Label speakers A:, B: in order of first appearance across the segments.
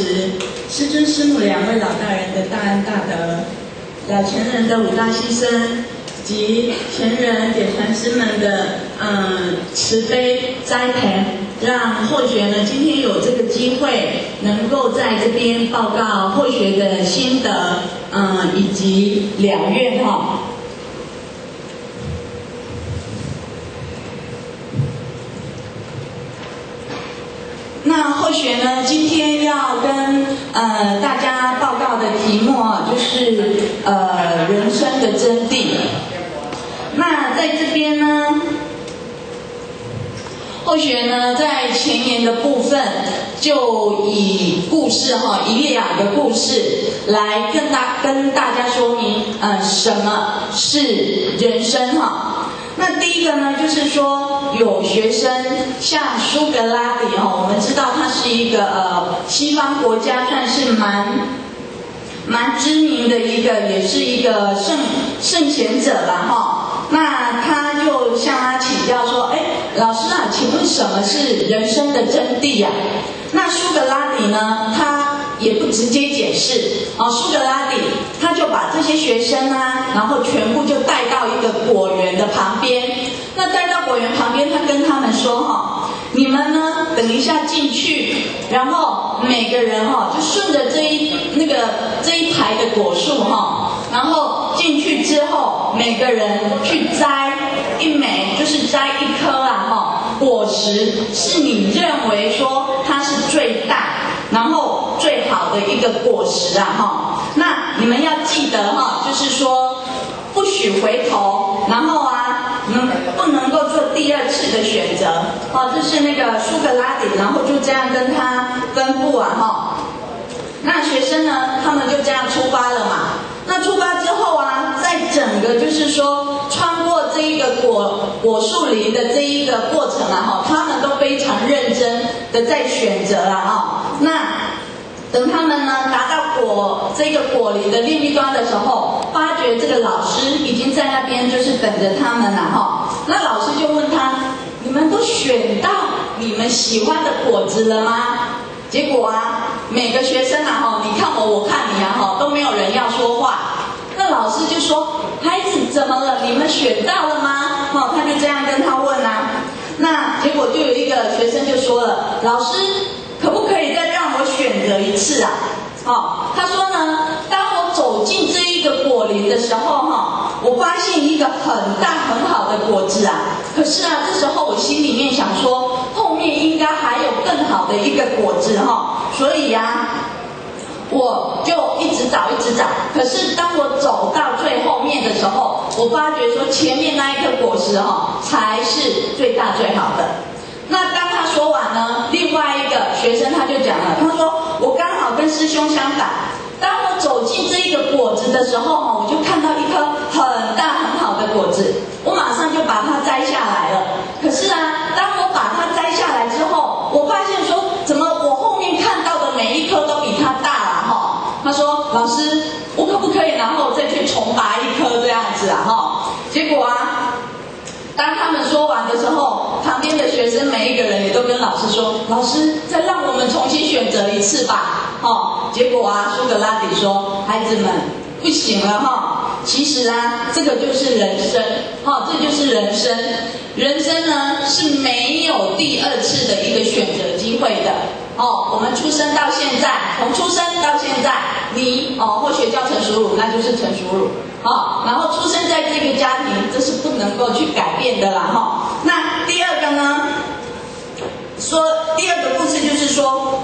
A: 持师尊师母两位老大人的大恩大德，老前人的五大牺牲，及前人点传师们的慈悲栽培，让后学呢今天有这个机会能够在这边报告后学的心得，以及两愿哈。那后学呢，今天要跟大家报告的题目啊，就是人生的真谛。那在这边呢，后学呢在前言的部分就以故事以利亚的故事来跟大家说明什么是人生哈。那第一个呢，就是说有学生像苏格拉底我们知道他是一个西方国家算是蛮知名的一个，也是一个圣贤者啦哈。那他就向他请教说，老师啊，请问什么是人生的真谛呀？那苏格拉底呢，他也不直接解释苏格拉底他就把这些学生然后全部就带到一个果园的旁边。那带到果园旁边，他跟他们说你们呢等一下进去，然后每个人就顺着这一排的果树然后进去之后，每个人去摘一枚，就是摘一颗果实，是你认为说它是最大然后最好的一个果实那你们要记得就是说不许回头，然后不能够做第二次的选择这是那个苏格拉底，然后就这样跟他吩咐那学生呢，他们就这样出发了嘛。那出发之后在整个就是说穿过这一个果树林的这一个过程他们都非常认真的在选择那等他们呢达到这个果林的另一端的时候，发觉这个老师已经在那边就是等着他们了那老师就问他，你们都选到你们喜欢的果子了吗？结果每个学生你看我，我看你都没有人要说话。那老师就说，孩子怎么了？你们选到了吗？他就这样跟他问那结果就有一个学生就说了，老师可不可以再让我选择一次他说呢，当我走进这一个果林的时候我发现一个很大很好的果子可是这时候我心里面想说，后面应该还有更好的一个果子所以我就一直找。可是当我走到最后面的时候，我发觉说前面那一颗果实才是最大最好的。那当他说完呢，另外一个学生他就讲了，他说我刚好跟师兄相反，当我走进这一个果子的时候我就看到一颗很大很好的果子，我马上就把它摘下来了。可是当我把它摘下来之后，我发现说怎么我后面看到的每一颗都比它大了他说老师，我可不可以然后再去重拔一颗这样子结果当他们说完的时候，旁边的学生每一个人也都跟老师说，老师再让我们重新选择一次吧结果苏格拉底说，孩子们不行了其实这个就是人生这就是人生。人生呢是没有第二次的一个选择机会的我们出生到现在，从出生到现在，你或许叫陈淑茹，那就是陈淑茹然后出生在这个家庭，这是不能够去改变的啦那第二个呢，说第二个故事就是说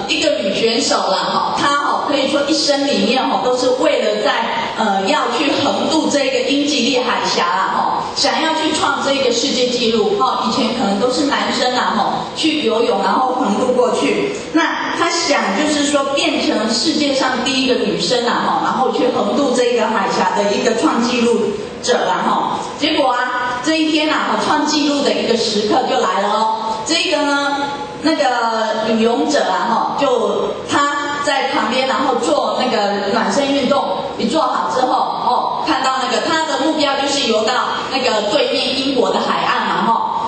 A: 一个女选手啦她可以说一生里面都是为了在要去横渡这个英吉利海峡啦想要去创这个世界纪录以前可能都是男生去游泳然后横渡过去，那她想就是说变成世界上第一个女生然后去横渡这个海峡的一个创纪录者啦结果这一天创纪录的一个时刻就来了这个呢那个女泳者就她在旁边然后做那个暖身运动，一做好之后看到那个她的目标就是游到那个对面英国的海岸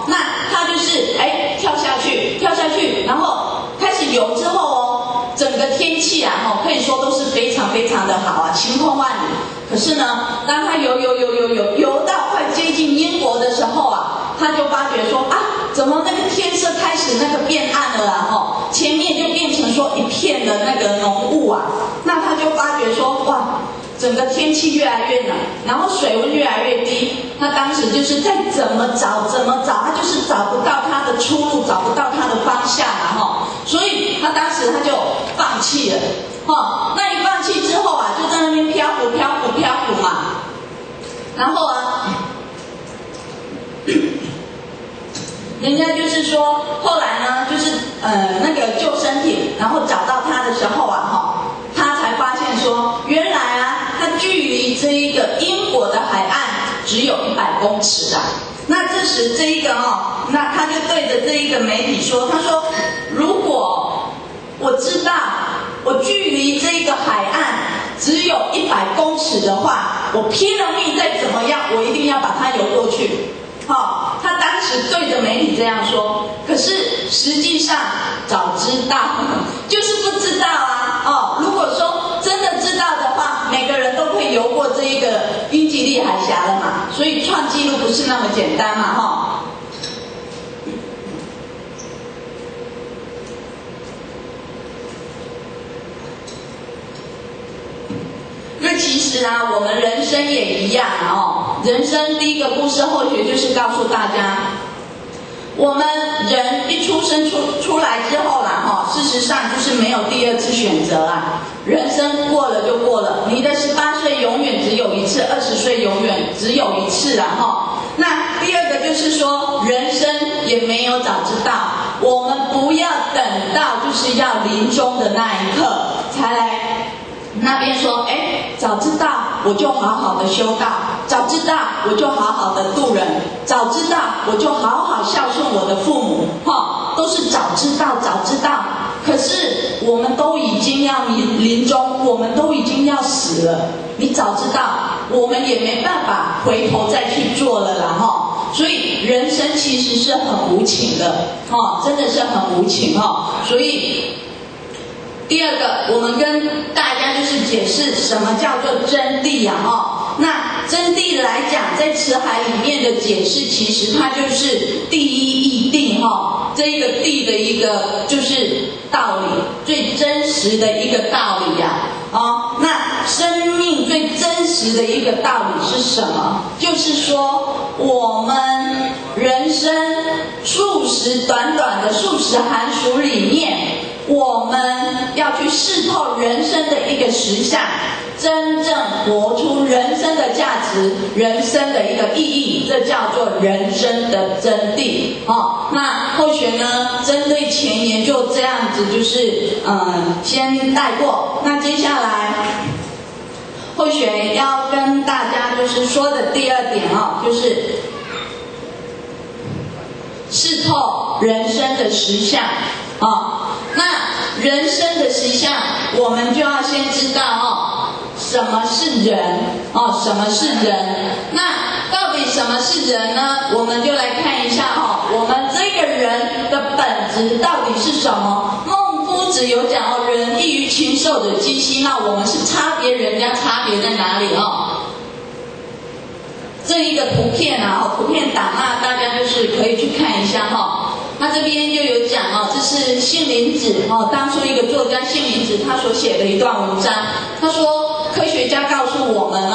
A: 那她就是跳下去，然后开始游之后整个天气啊，可以说都是非常非常的好啊，晴空万里。可是呢，当他游到快接近英国的时候啊，他就发觉说啊，怎么那个天色开始那个变暗了啊，前面就变成说一片的那个浓雾啊。那他就发觉说，哇，整个天气越来越冷，然后水温越来越低。他当时就是再怎么找，他就是找不到他的出路，找不到他的方向啊，所以他当时他就放弃了。那一放弃之后啊，就在那边漂浮嘛。然后啊，人家就是说，后来呢，就是那个救生艇，然后找到他的时候啊，他才发现说，原来啊，他距离这一个英国的海岸只有100公尺啊。那这时这一个那他就对着这一个媒体说，他说，如果我知道我距离这个海岸只有100公尺的话，我拼了命再怎么样，我一定要把它游过去。他当时对着媒体这样说，可是实际上早知道，就是不知道啊。如果说真的知道的话，每个人都可以游过这一个英吉利海峡了嘛，所以创纪录不是那么简单嘛，那其实啊，我们人生也一样人生第一个故事后学就是告诉大家，我们人一出生出来之后啦，事实上就是没有第二次选择啊。人生过了就过了，你的18岁永远只有一次，20岁永远只有一次啦那第二个就是说，人生也没有早知道，我们不要等到就是要临终的那一刻才来那边说，早知道我就好好的修道，早知道我就好好的度人，早知道我就好好孝顺我的父母，都是早知道。可是我们都已经要临终，我们都已经要死了，你早知道，我们也没办法回头再去做了啦所以人生其实是很无情的真的是很无情所以第二个，我们跟大家就是解释什么叫做真谛那真谛来讲，在辞海里面的解释，其实它就是第一义谛这一个谛的一个就是道理，最真实的一个道理那生命最真实的一个道理是什么？就是说，我们人生短短的数十寒暑里面，我们要去视透人生的一个实相，真正活出人生的价值，人生的一个意义，这叫做人生的真谛那后学呢，针对前言就这样子，就是先带过。那接下来后学要跟大家就是说的第二点就是视透人生的实相那人生的实相，我们就要先知道什么是人什么是人？那到底什么是人呢？我们就来看一下我们这个人的本质到底是什么？孟夫子有讲人异于禽兽者几希，那我们是差别人家，差别在哪里这一个图片图片档大家就是可以去看一下他这边就有讲这是杏林子当初一个作家杏林子他所写的一段文章。他说，科学家告诉我们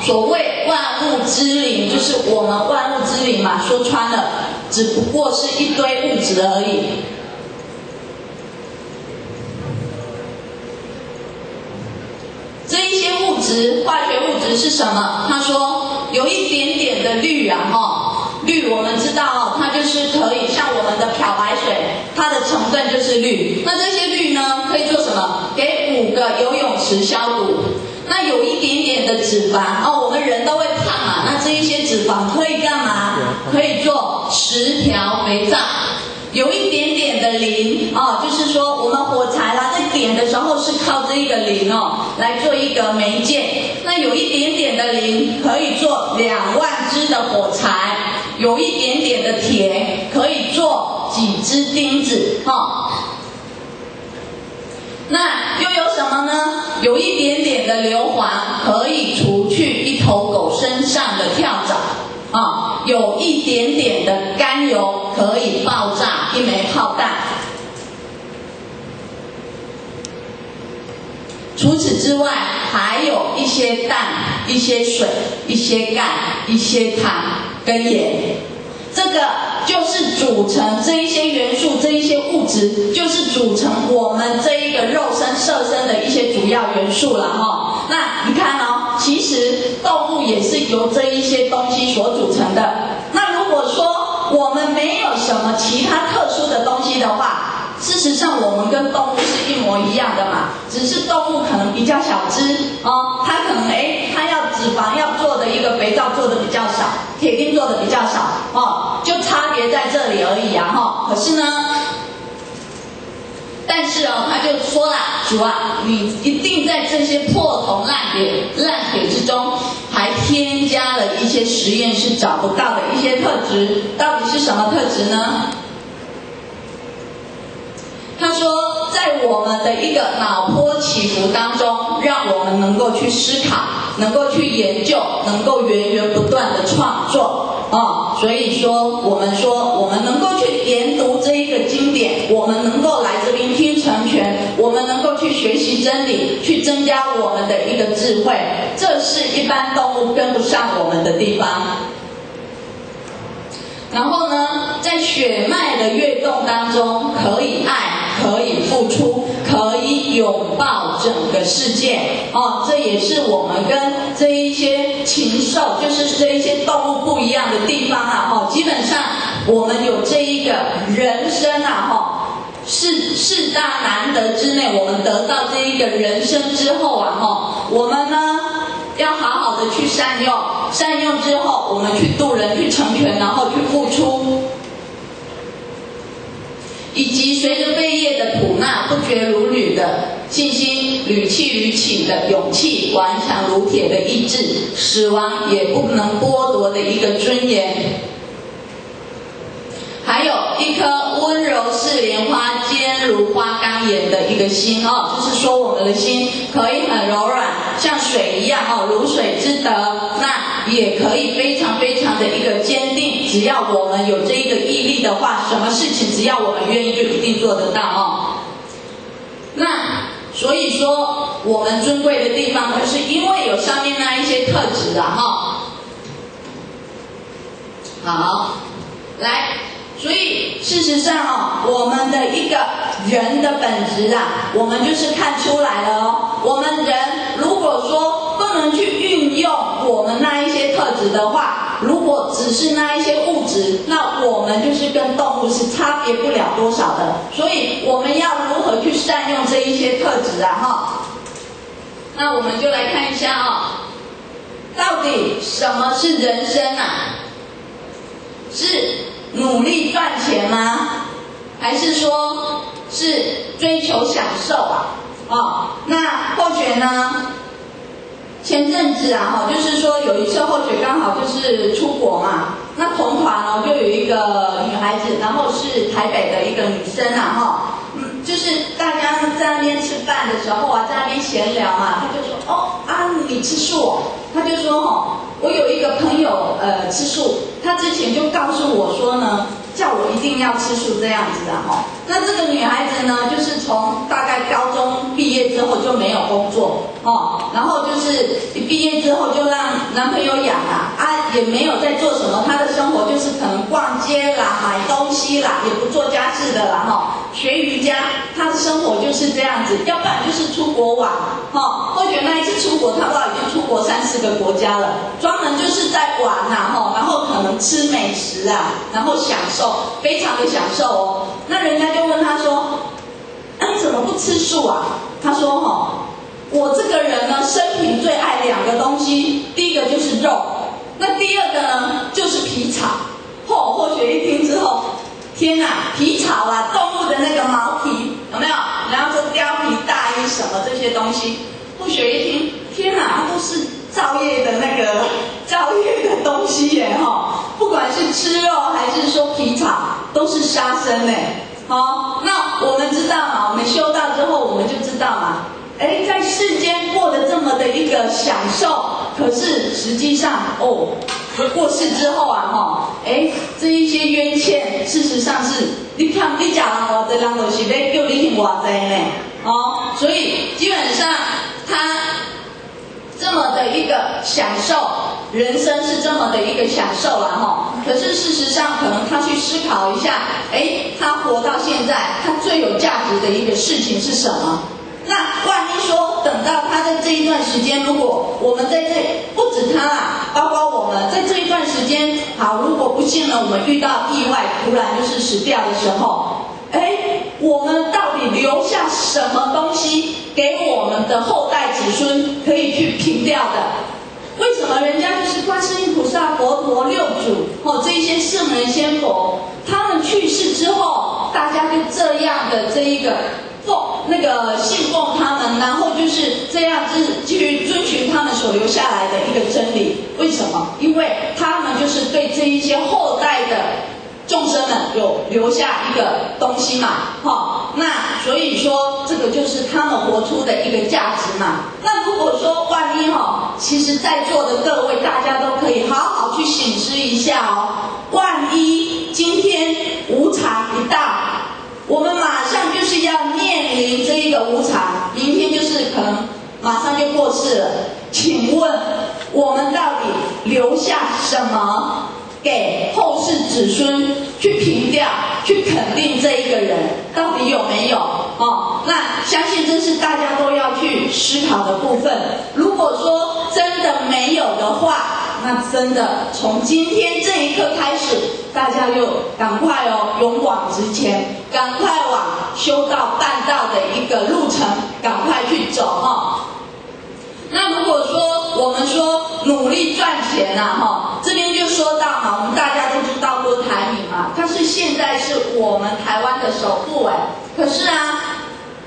A: 所谓万物之灵，就是我们万物之灵嘛，说穿了，只不过是一堆物质而已。这一些物质，化学物质是什么？他说有一点点的氯氯我们知道它就是可以像我们的漂白水，它的成分就是氯。那这些氯呢，可以做什么？给5个游泳池消毒。那有一点点的脂肪我们人都会胖嘛，那这一些脂肪可以干嘛？可以做10条肥皂。有一点点的磷就是说我们火柴啦，在点的时候是靠这一个磷来做一个媒介。那有一点点的磷可以做2万支的火柴，有一点点的铁可以做几只钉子那又有什么呢？有一点点的硫磺可以除去一头狗身上的跳蚤啊，有一点点的甘油可以爆炸一枚炮弹。除此之外，还有一些氮、一些水、一些钙、一些糖跟盐。这个就是组成这一些元素，这一些物质，就是组成我们这一个肉身、色身的一些主要元素了哈。那你看哦，其实动物也是由这一些东西所组成的。那如果说我们没有什么其他特殊的东西的话，事实上我们跟动物是一模一样的嘛，只是动物可能比较小只哦，它可能它要脂肪要做的一个肥皂做的比较少，铁定做的比较少哦，就差别在这里而已啊哈。可是呢，但是哦，他就说了，主啊，你一定在这些破铜烂铁之中，还添加了一些实验室找不到的一些特质，到底是什么特质呢？他说，在我们的一个脑波起伏当中，让我们能够去思考，能够去研究，能够源源不断的创作所以说我们能够去研读这一个经典，我们能够来这边听成全，我们能够去学习真理，去增加我们的一个智慧，这是一般动物跟不上我们的地方。然后呢，在血脉的跃动当中，可以爱，可以付出，可以拥抱整个世界这也是我们跟这一些禽兽，就是这一些动物不一样的地方基本上我们有这一个人生世大难得之内，我们得到这一个人生之后我们呢要好好的去善用，善用之后我们去度人，去成全，然后去付出，以及随着背业的吐纳不绝如缕的信心，屡弃屡起的勇气，顽强如铁的意志，死亡也不能剥夺的一个尊严，还有一颗温柔似莲花、坚如花岗岩的一个心就是说我们的心可以很柔软，像水一样如水之德，那也可以非常非常的一个坚定。只要我们有这一个毅力的话，什么事情只要我们愿意，就一定做得到那所以说，我们尊贵的地方，就是因为有上面那一些特质好，来。所以事实上我们的一个人的本质我们就是看出来了我们人如果说不能去运用我们那一些特质的话，如果只是那一些物质，那我们就是跟动物是差别不了多少的。所以我们要如何去善用这一些特质那我们就来看一下到底什么是人生是努力赚钱吗？还是说是追求享受那后学呢？前阵子就是说有一次后学刚好就是出国嘛，那同团就有一个女孩子，然后是台北的一个女生就是大家在那边吃饭的时候在那边闲聊嘛，她就说你吃素她就说我有一个朋友吃素，他之前就告诉我说呢，叫我一定要吃素这样子那这个女孩子呢，就是从大概高中毕业之后就没有工作然后就是毕业之后就让男朋友养也没有在做什么，她的生活就是可能逛街啦、买东西啦，也不做家事的啦学瑜伽，她的生活就是这样子，要不然就是出国玩后学那一次出国，她不知道已经出国3-4个国家了，专门就是在玩然后可能吃美食然后享受，非常的享受那人家就问她说，你怎么不吃素她说我这个人呢，生平最爱2个东西，第一个就是肉，那第二个呢就是皮草后学一听之后，天哪，皮草动物的那个毛皮有没有？然后说貂皮、大衣什么这些东西，后学一听，天哪，都是造业的东西耶不管是吃肉还是说皮草，都是杀生那我们知道嘛，我们修道之后我们就知道嘛，哎，在世间过得这么的一个享受，可是实际上过世之后啊，这一些冤欠，事实上是你看你讲人偌济人就是要叫你还偌济呢，所以基本上他这么的一个享受，人生是这么的一个享受啦可是事实上，可能他去思考一下，他活到现在，他最有价值的一个事情是什么？那万一说等到他在这一段时间，如果我们在这不止他啦，包括我们在这一段时间，好，如果不幸了我们遇到意外，突然就是死掉的时候，我们到底留下什么东西给我们的后代子孙可以去凭吊的？为什么人家就是观世音菩萨、佛陀、六祖这一些圣人先佛，他们去世之后，大家就这样的这一个信奉他们，然后就是这样子去遵循他们所留下来的一个真理。为什么？因为他们就是对这一些后代的众生们有留下一个东西嘛，那所以说这个就是他们活出的一个价值嘛。那如果说万一其实在座的各位大家都可以好好去省思一下万一今天无常一到，我们马上就是要面临这一个无常，明天就是可能马上就过世了。请问我们到底留下什么给后世子孙去凭吊、去肯定这一个人，到底有没有？那相信这是大家都要去思考的部分。如果说真的没有的话，那真的从今天这一刻开始，大家就赶快勇往直前，赶快往修道办道的一个路程赶快去走那如果说我们说努力赚钱这边就说到我们大家都知道郭台铭嘛，他是现在是我们台湾的首富可是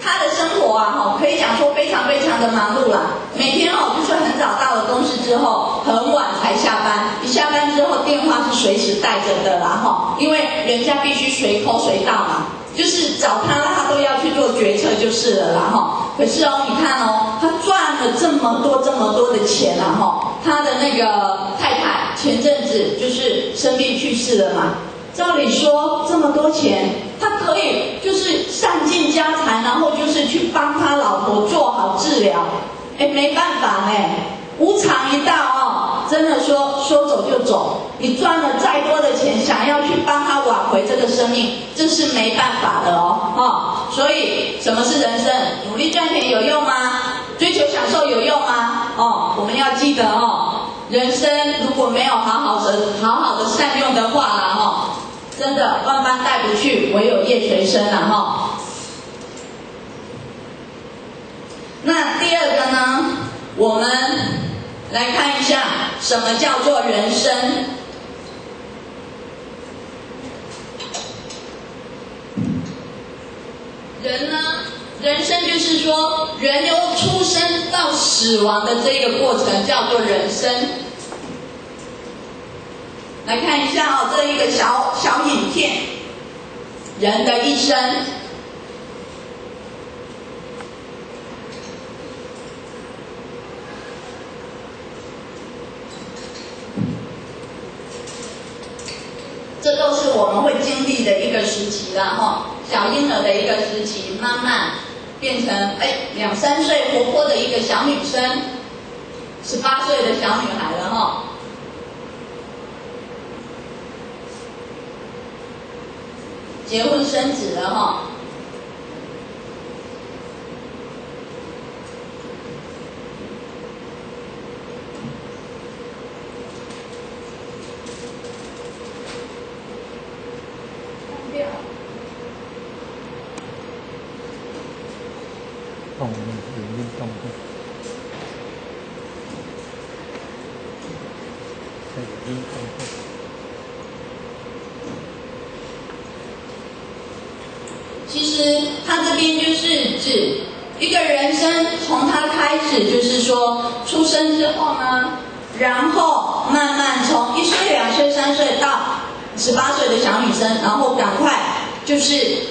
A: 他的生活可以讲说非常非常的忙碌啦，每天就是很早到了公司之后，很晚才下班，一下班之后电话是随时带着的啦因为人家必须随 call 随到嘛，就是找他都要去做决策就是了啦可是你看他赚了这么多的钱他的那个太太前阵子就是生病去世了嘛，照理说这么多钱，他可以就是散尽家财，然后就是去帮他老婆做好治疗，没办法无常一到真的说走就走，你赚了再多的钱，想要去帮他挽回这个生命，这是没办法的所以什么是人生？努力赚钱有用吗？追求享受有用吗？我们要记得人生如果没有好好的善用的话啦真的万般带不去，唯有业随身啦那第二个呢，我们来看一下什么叫做人生。人生就是说人由出生到死亡的这个过程叫做人生。来看一下这一个小影片，人的一生。这都是我们会经历的一个时期啦小婴儿的一个时期，慢慢变成2、3岁活泼的一个小女生，18岁的小女孩了结婚生子了其实他这边就是指一个人生从他开始，就是说出生之后呢，然后慢慢从1岁、2岁、3岁到18岁的小女生，然后赶快就是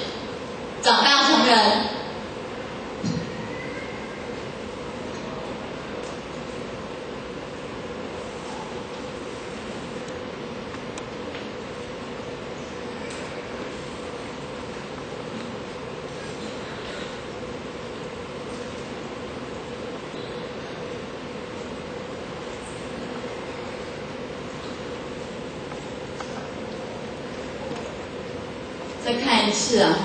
A: 长大成人。再看一次啊！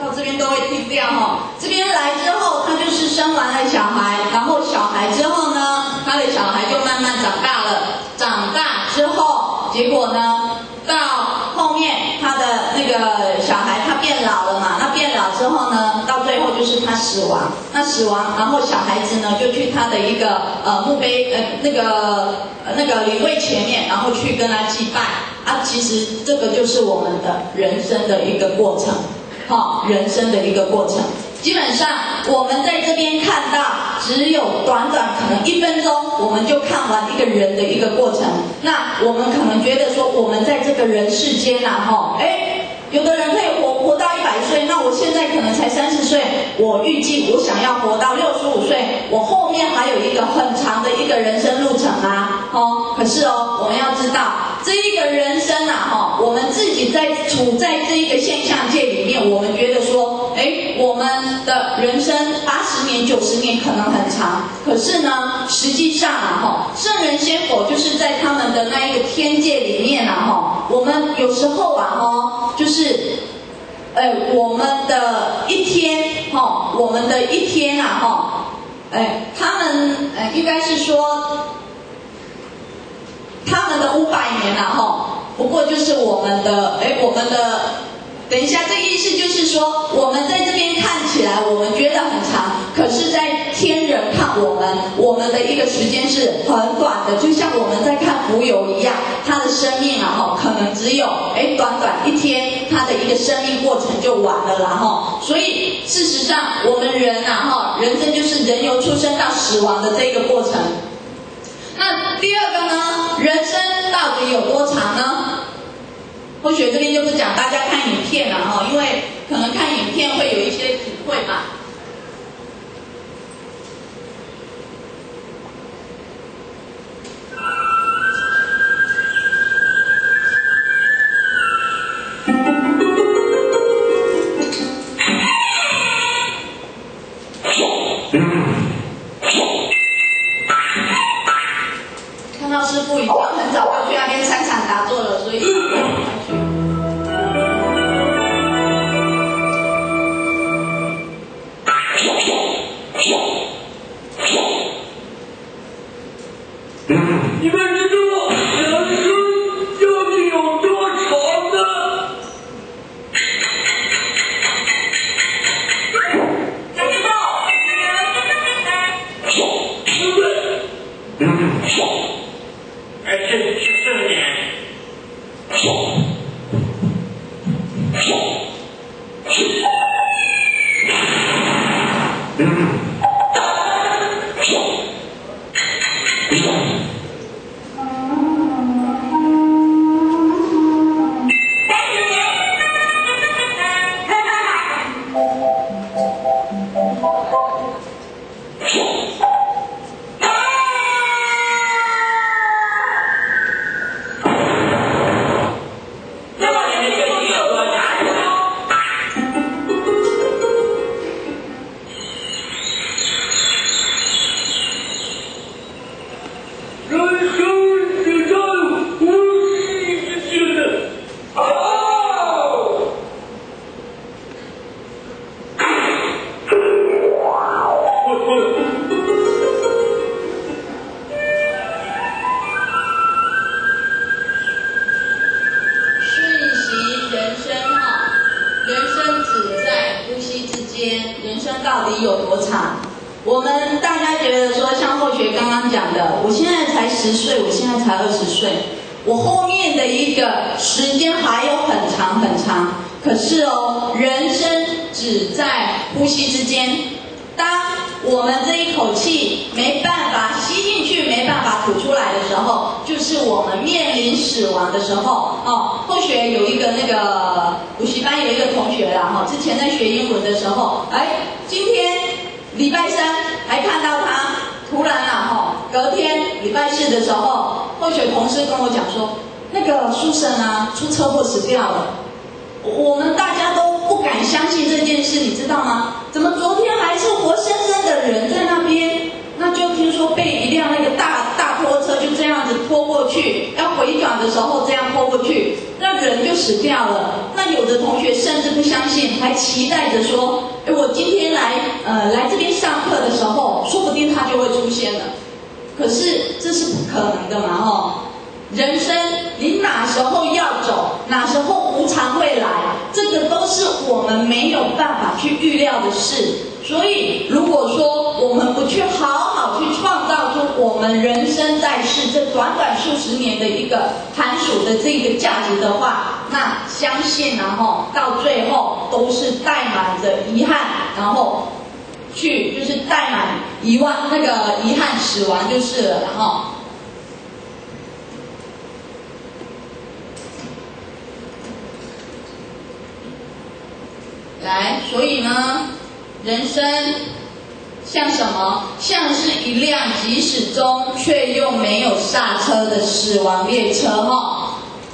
A: 到这边都会听掉哈。这边来之后，他就是生完了小孩，然后小孩之后呢，他的小孩就慢慢长大了。长大之后，结果呢，到后面他的那个小孩他变老了嘛，那变老之后呢，到最后就是他死亡。那死亡，然后小孩子呢就去他的一个墓碑那个灵位前面，然后去跟他祭拜啊。其实这个就是我们的人生的一个过程。人生的一个过程，基本上我们在这边看到，只有短短可能1分钟，我们就看完一个人的一个过程。那我们可能觉得说，我们在这个人世间有的人可以活到100岁，那我现在可能才30岁，我预计我想要活到65岁，我后面还有一个很长的一个人生路程啊，可是我们要知道。这一个人生啊，我们自己处在这一个现象界里面，我们觉得说，我们的人生80年、90年可能很长，可是呢，实际上圣人仙佛就是在他们的那一个天界里面我们有时候就是，我们的一天，他们应该是说。他们的500年不过就是我们的，等一下，这个意思就是说，我们在这边看起来我们觉得很长，可是在天人看我们的一个时间是很短的，就像我们在看浮游一样，他的生命可能只有短短1天，他的一个生命过程就完了啦所以事实上，我们人人生就是人由出生到死亡的这个过程。那第二个呢，人生到底有多长呢？或许这边就不讲，大家看影片了因为可能看影片会有一些体会吧。看到师父已经很早就去那边参禅打坐了，所以
B: 你们知道人生究竟有多长呢？不知道。而且14年。
A: 间，人生到底有多长？我们大家觉得说，像后学刚刚讲的，我现在才10岁，我现在才20岁，我后面的一个时间还有很长很长。可是哦，人生只在呼吸之间。当我们这一口气没办法吸进去，没办法吐出来的时候，就是我们面临死亡的时候。后学有一个那个补习班有一个同学啦，之前在学英文的时候，今天礼拜三还看到他，突然隔天礼拜4的时候，后学同事跟我讲说，那个书生啊出车祸死掉了。我们大家都不敢相信这件事，你知道吗？怎么昨天还是活生生的人在那边，那就听说被一辆那个大拖车就这样子拖过去，要回转的时候这样拖过去，那人就死掉了。那有的同学甚至不相信，还期待着说，我今天来这边上课的时候，说不定他就会出现了。可是这是不可能的嘛，人生你哪时候要走，哪时候无常会来，这个都是我们没有办法去预料的事。所以如果说我们不去好好去创造出我们人生在世这短短数十年的一个寒暑的这个价值的话，那相信到最后都是带满着遗憾，然后就是带满遗憾死亡就是了。所以呢，人生像什么？像是一辆疾驶中却又没有刹车的死亡列车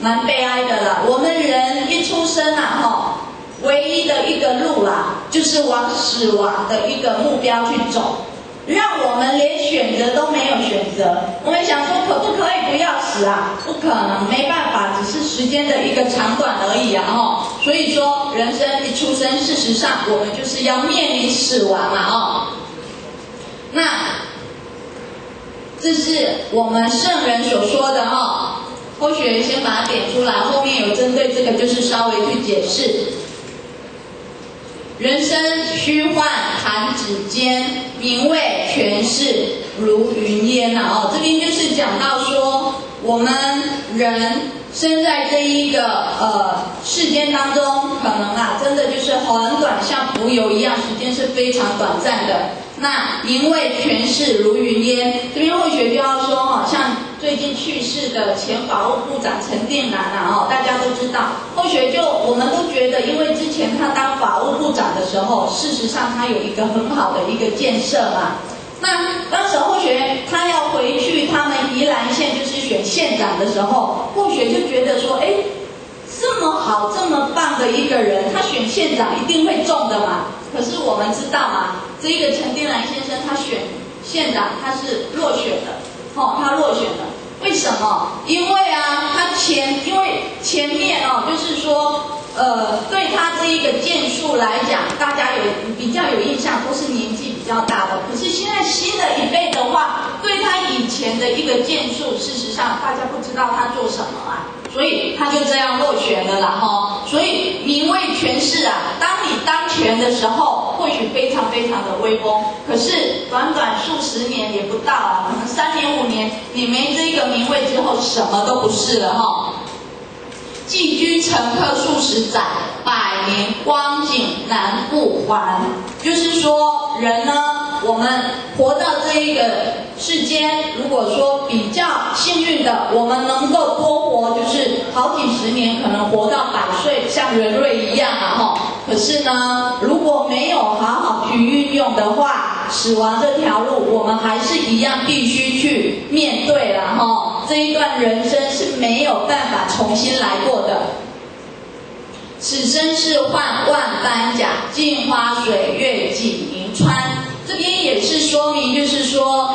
A: 蛮悲哀的啦。我们人一出生唯一的一个路啦，就是往死亡的一个目标去走，让我们连选择都没有选择。我们想说，可不可以不要死啊？不可能，没办法，只是时间的一个长短而已啊！所以说，人生一出生，事实上我们就是要面临死亡啊！那这是我们圣人所说的后学先把它点出来，后面有针对这个就是稍微去解释。人生虚幻弹指间，名为权势如云烟这边就是讲到说，我们人生在这一个世间当中，可能真的就是很短，像浮游一样，时间是非常短暂的。那名为权势如云烟，这边后学就要说像最近去世的前法务部长陈定南大家都知道，后学我们都觉得，因为之前他当法务部长的时候，事实上他有一个很好的一个建设嘛。那当时后学他要回去他们宜兰县就是选县长的时候，后学就觉得说，这么好这么棒的一个人，他选县长一定会中的嘛。可是我们知道嘛，这个陈定南先生他选县长他是落选的，他落选了。为什么？因为因为前面就是说对他这一个建树来讲，大家比较有印象，都是年纪比较大的。可是现在新的一辈的话，对他以前的一个建树，事实上大家不知道他做什么所以他就这样落选了啦所以名为权势当你当权的时候，或许非常非常的威风，可是短短数十年也不到可能3年5年，你没这个名位之后，什么都不是了寄居陈客数十载，100年光景难复还。就是说，人呢，我们活到这一个世间，如果说比较幸运的，我们能够多活，就是好几十年，可能活到100岁，像人瑞一样可是呢，如果没有好好去运用的话，死亡这条路，我们还是一样必须去面对了这一段人生是没有办法重新来过的。此生是换万般甲，镜花水月几盈川。这边也是说明，就是说，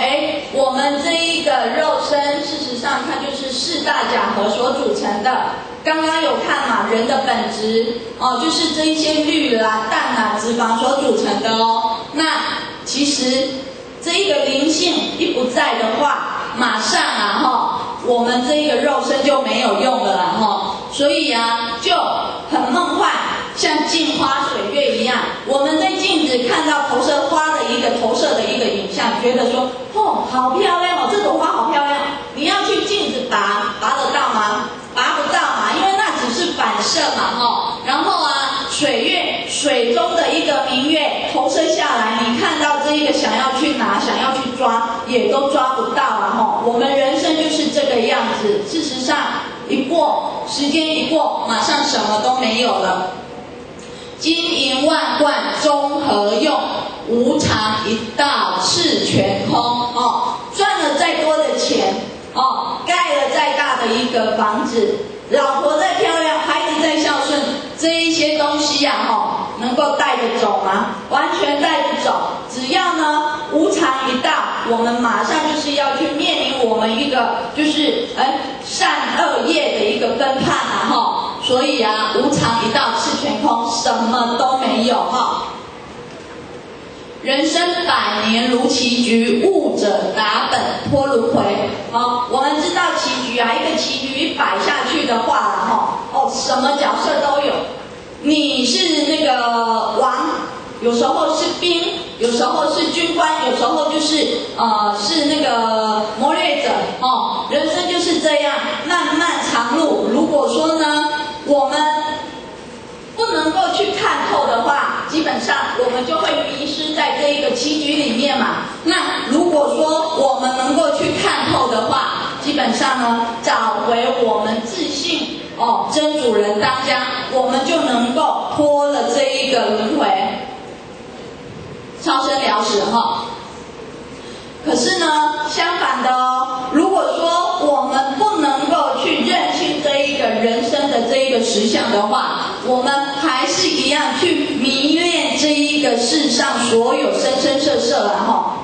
A: 我们这一个肉身，事实上它就是4大假合所组成的。刚刚有看嘛，人的本质就是这一些氯氮脂肪所组成的那其实这一个灵性一不在的话，马上我们这一个肉身就没有用了所以就很梦幻，像镜花水月一样。我们在镜子子看到投射花的一个投射的一个影像，觉得说，哦，好漂亮哦，这朵花好漂亮。你要去镜子拔得到吗？拔不到嘛，因为那只是反射嘛，哈。然后啊，水中的一个明月投射下来，你看到这一个想要去拿、想要去抓，也都抓不到啊，哈。我们人生就是这个样子。事实上，时间一过，马上什么都没有了。金银万贯终何用？无常一道赤全空。哦，赚了再多的钱，哦，盖了再大的一个房子，老婆再漂亮，孩子再孝顺，这一些东西呀，能够带着走吗？完全带不走。只要呢无常一到，我们马上就是要去面临我们一个就是善恶业的一个分判啊，所以啊，无常一到赤全空，什么都没有哈。人生百年如棋局，悟者达本脱轮回。我们知道棋局啊，一个棋局一摆下去的话啦，什么角色都有。你是那个王，有时候是兵，有时候是军官，有时候就是是那个谋略者。人生就是这样，漫漫长路。如果说呢，我们不能够去看透的话，基本上我们就会迷失在这一个棋局里面嘛。那如果说我们能够去看透的话，基本上呢，找回我们自信真主人当家，我们就能够脱了这一个轮回，超生了死哈。可是呢，相反的如果说我们不能够去认清这一个人生的这一个实相的话，我们还是一样去迷恋这一个世上所有生生色色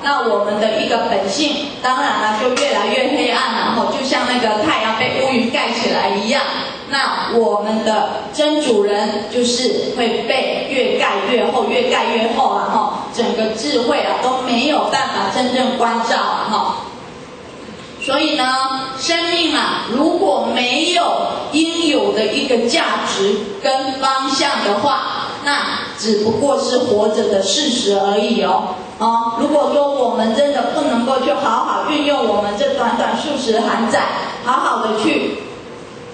A: 那我们的一个本性当然了就越来越黑暗了就像那个太阳被乌云盖起来一样。那我们的真主人就是会被越盖越厚，越盖越厚整个智慧都没有办法真正关照所以呢，生命如果没有应有的一个价值跟方向的话，那只不过是活着的事实而已如果说我们真的不能够去好好运用我们这短短数十寒载，好好的去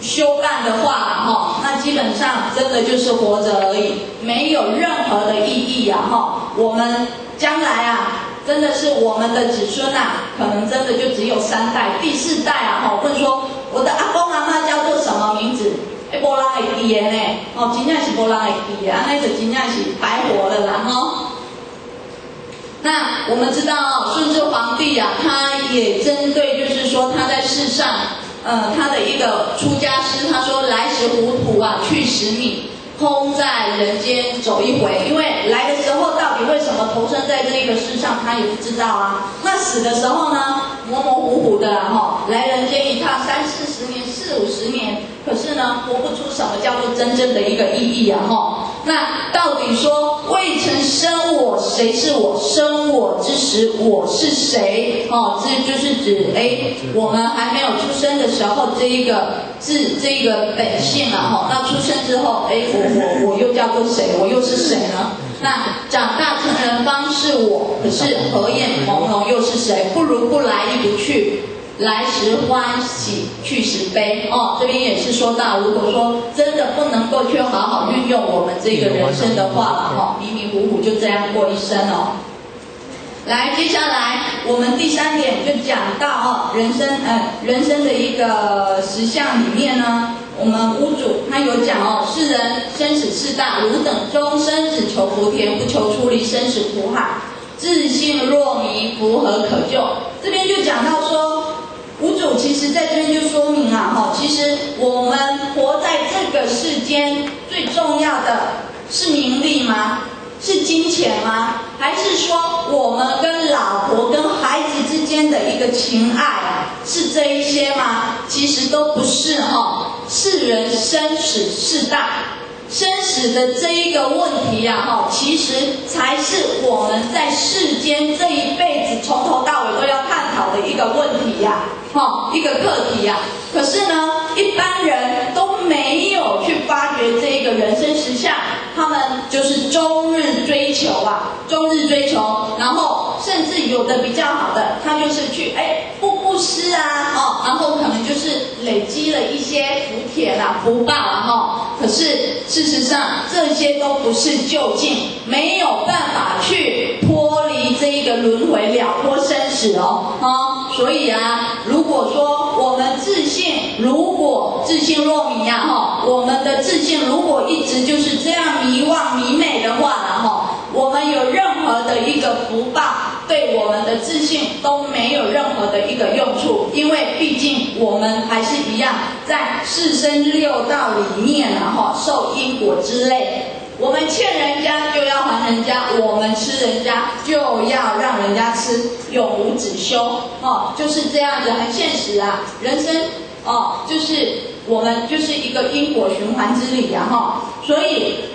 A: 修干的话那基本上真的就是活着而已，没有任何的意义我们将来真的是我们的子孙可能真的就只有3代，第4代问说我的阿公阿嬷叫做什么名字？没人会记的呢真正是没人会记的，那就真正是白活了啦那我们知道顺治皇帝他也针对就是说他在世上他的一个出家师，他说来时糊涂去时迷，空在人间走一回。因为来的时候到底为什么投生在这个世上，他也不知道那死的时候呢，模模糊糊的来人间一趟30-40年、40-50年，可是呢，活不出什么叫做真正的一个意义那到底说未曾生我，谁是我？生我之时，我是谁？这就是指我们还没有出生的时候，这一个本性那出生之后，我又叫做谁？我又是谁呢？那长大成人方是我，可是合眼朦胧又是谁？不如不来亦不去。来时欢喜，去时悲这边也是说到，如果说真的不能够去好好运用我们这个人生的话迷迷糊糊就这样过一生来，接下来我们第3点就讲到人生的一个实相里面呢，我们屋主他有讲世人生死事大，汝等终生只求福田，不求出离生死苦海，自信若迷，福何可救？这边就讲到说，屋主其实在这边就说明其实我们活在这个世间最重要的是名利吗？是金钱吗？还是说我们跟老婆跟孩子之间的一个情爱是这一些吗？其实都不是世人生死事大，生死的这一个问题其实才是我们在世间这一辈子从头到尾都要探讨的一个问题一个课题可是呢，一般人都没有去发掘这个人生实相，他们就是终日追求就是去布施啊，然后可能就是累积了一些福田啊、福报啊，可是事实上这些都不是究竟，没有办法去脱离这一个轮回了脱生死所以啊，如果说我们自信，如果自信若迷我们的自信如果一直就是这样迷妄迷昧的话我们有任何的一个福报对我们的自信都没有任何的一个用处，因为毕竟我们还是一样在四生六道里面受因果之累。我们欠人家就要还人家，我们吃人家就要让人家吃，永无止休就是这样子，很现实啊。人生就是我们就是一个因果循环之理所以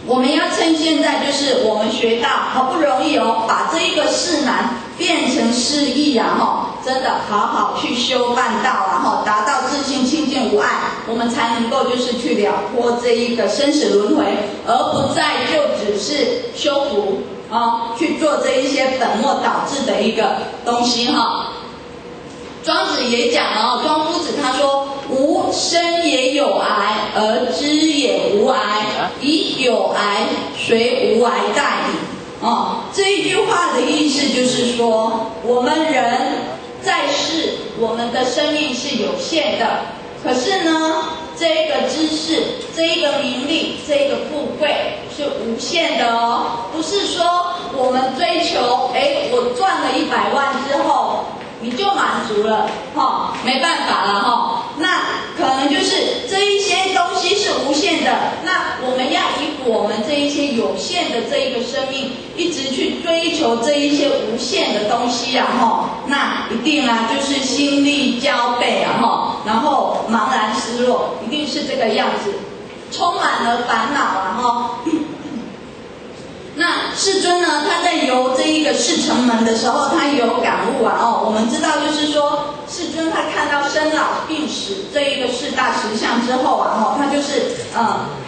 A: 我们要趁现在，就是我们学到好不容易把这一个事难变成事易真的好好去修办道达到自信清净无碍，我们才能够就是去了脱这一个生死轮回，而不再就只是修福去做这一些本末倒置的一个东西庄子也讲了庄夫子他说吾生也有涯，而知也无涯，以有涯随无涯殆矣这一句话的意思就是说，我们人在世，我们的生命是有限的，可是呢这个知识，这个名利，这个富贵是无限的不是说我们追求我赚了100万之后你就满足了没办法了那可能就是这一些东西是无限的，那我们要以我们这一些有限的这一个生命一直去追求这一些无限的东西那一定就是心力交瘁然后茫然失落，一定是这个样子，充满了烦恼那世尊呢，他在游这一个四城门的时候，他有感悟我们知道就是说，世尊他看到生老病死这一个四大实相之后他就是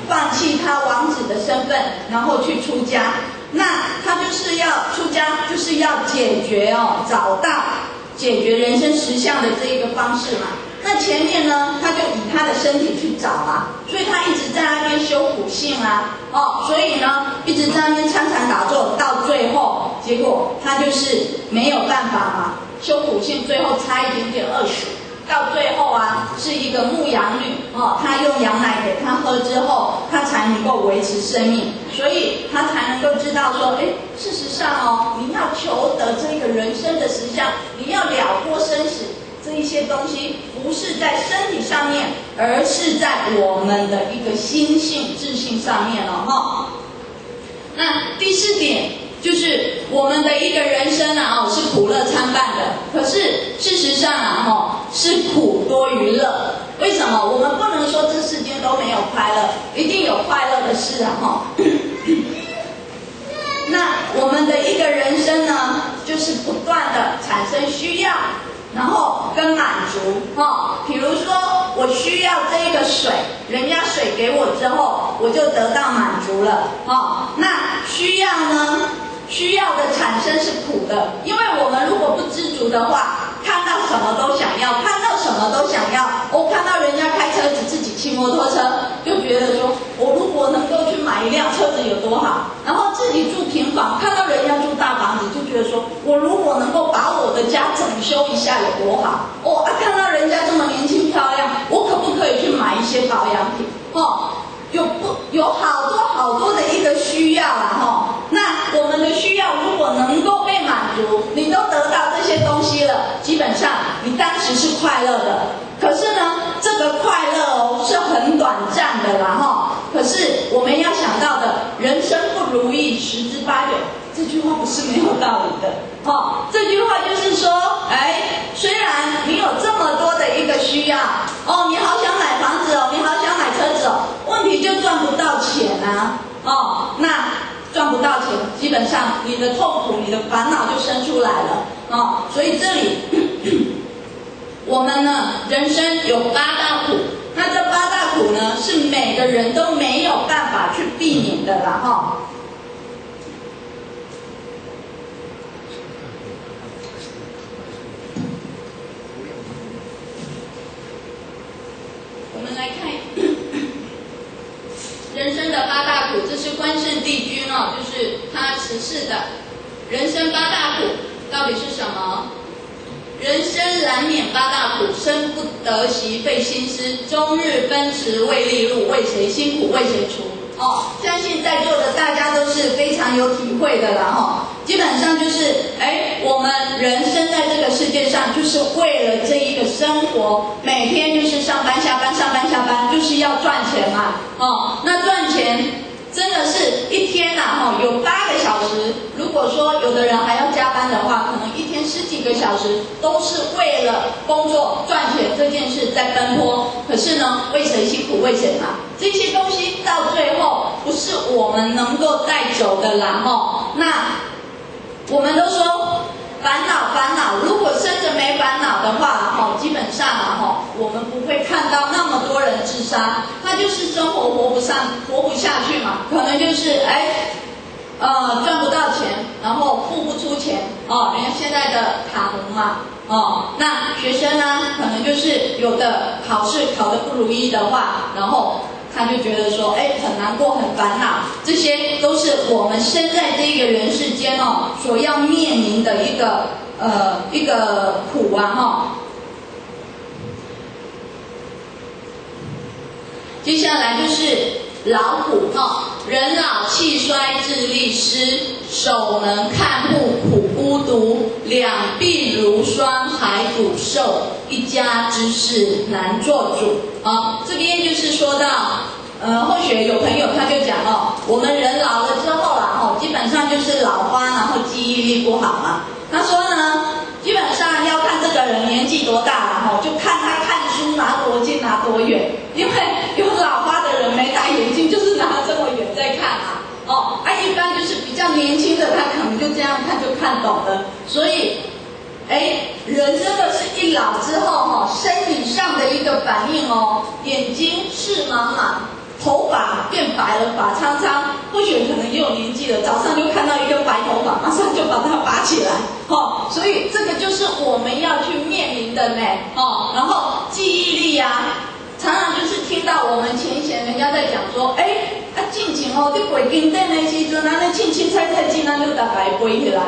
A: 放弃他王子的身份，然后去出家。那他就是要出家，就是要解决找到解决人生实相的这一个方式嘛。那前面呢，他就以他的身体去找所以他一直在那边修苦性所以呢一直在那边参禅打坐，到最后结果他就是没有办法修苦性，最后差一点点饿死，到最后是一个牧羊女她用羊奶给他喝之后，他才能够维持生命，所以他才能够知道说事实上你要求得这个人生的实相，你要了脱生死这一些东西不是在身体上面，而是在我们的一个心性自信上面那第4点就是我们的一个人生是苦乐参半的，可是事实上是苦多于乐。为什么？我们不能说这世间都没有快乐，一定有快乐的事那我们的一个人生呢，就是不断的产生需要，然后跟满足比如说我需要这个水，人家水给我之后，我就得到满足了那需要呢，需要的产生是苦的，因为我们如果不知足的话，看到什么都想要，看到什么都想要看到人家开车子，自己骑摩托车，就觉得说我如果能够去买一辆车子有多好，然后自己住平房，看到人家住大房子，就觉得说我如果能够把我的家整修一下有多好看到人家这么年轻漂亮，我可不可以去买一些保养品有好多的一个需要那我们的需要如果能够被满足，你都得到这些东西了，基本上你当时是快乐的。可是呢，这个快乐是很短暂的可是我们要想到的，人生不如意十之八九，这句话不是没有道理的这句话就是说虽然你有这么多的一个需要你好想买房子你好想买车子问题就赚不到钱那赚不到钱，基本上你的痛苦，你的烦恼就生出来了所以这里我们呢，人生有8大苦，那这8大苦呢，是每个人都没有办法去避免的啦人生的8大苦，这是关圣帝君哦，就是他辞世的。人生8大苦到底是什么？人生难免8大苦，生不得息，费心思，终日奔驰为利禄，为谁辛苦为谁除。哦，相信在座的大家都是非常有体会的了哈。基本上就是，我们人生在这个世界上，就是为了这一个生活，每天就是上班下班，上班下班，就是要赚钱嘛。哦，那赚钱真的是一天呐，有8个小时。如果说有的人还要加班的话，可能一天10几个小时都是为了工作赚钱这件事在奔波。可是呢，为谁辛苦为谁嘛？这些东西到最后不是我们能够带走的啦哈。那我们都说烦恼，如果生着没烦恼的话，基本上我们不会看到那么多人自杀，他就是生活活不下去嘛，可能就是赚不到钱，然后付不出钱人家现在的卡奴嘛那学生呢，可能就是有的考试考得不如意的话，然后他就觉得说很难过很烦恼，这些都是我们生在这个人世间所要面临的一个苦啊接下来就是劳苦人老气衰智力失，手能看护苦孤独，两鬓如霜还骨瘦，一家之事难做主这边就是说到或许有朋友他就讲我们人老了之后啦基本上就是老花，然后记忆力不好嘛。他说呢，基本上要看这个人年纪多大了就看他看书拿多近拿多远，因为有老花的人没戴眼镜，就是拿这么远在看一般就是比较年轻的，他可能就这样看就看懂了。所以人真的是一老之后生理上的一个反应眼睛视茫茫，头发变白了，发苍苍，或许可能也有年纪了，早上就看到一个白头发，马上就把它拔起来所以这个就是我们要去面临的呢然后记忆力常常就是听到我们前贤人家在讲说进前你背经典的时阵凊凊彩彩进就大概背起来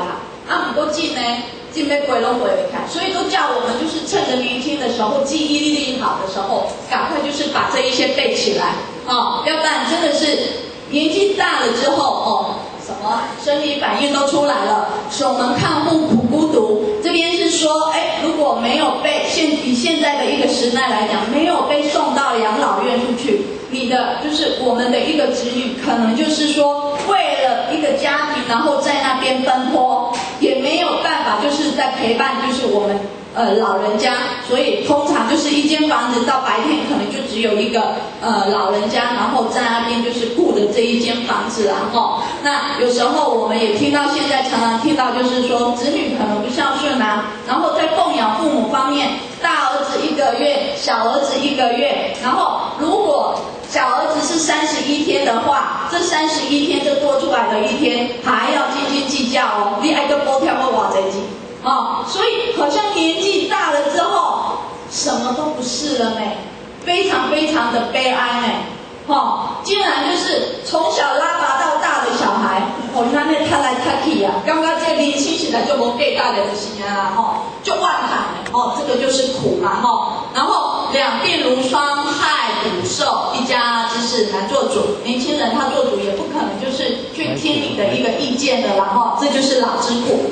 A: 不过进要背都背不开，所以都叫我们就是趁着年轻的时候，记忆力好的时候，赶快就是把这一些背起来要不然真的是年纪大了之后什么生理反应都出来了，手能看护苦孤独。这边是说如果没有被以现在的一个时代来讲，没有被送到养老院出去，你的就是我们的一个子女，可能就是说为了一个家庭，然后在那边奔波，也没有办法就是在陪伴就是我们老人家，所以通常就是一间房子到白天可能就只有一个老人家，然后在那边就是顾着这一间房子那有时候我们也听到现在常常听到就是说子女可能不孝顺然后在供养父母方面，大儿子1个月，小儿子1个月，然后如果小儿子是31天的话，这31天就多出来的1天还要斤斤计较你爱个补贴我偌济钱所以好像年纪大了之后什么都不是了呢，非常非常的悲哀呢竟然就是从小拉拔到大的小孩那他来他去刚刚这年轻时代就没给大人的心就万谈这个就是苦嘛然后两鬓如霜害骨瘦，一家之事难做主。年轻人他做主也不可能就是去听你的一个意见的这就是老之苦。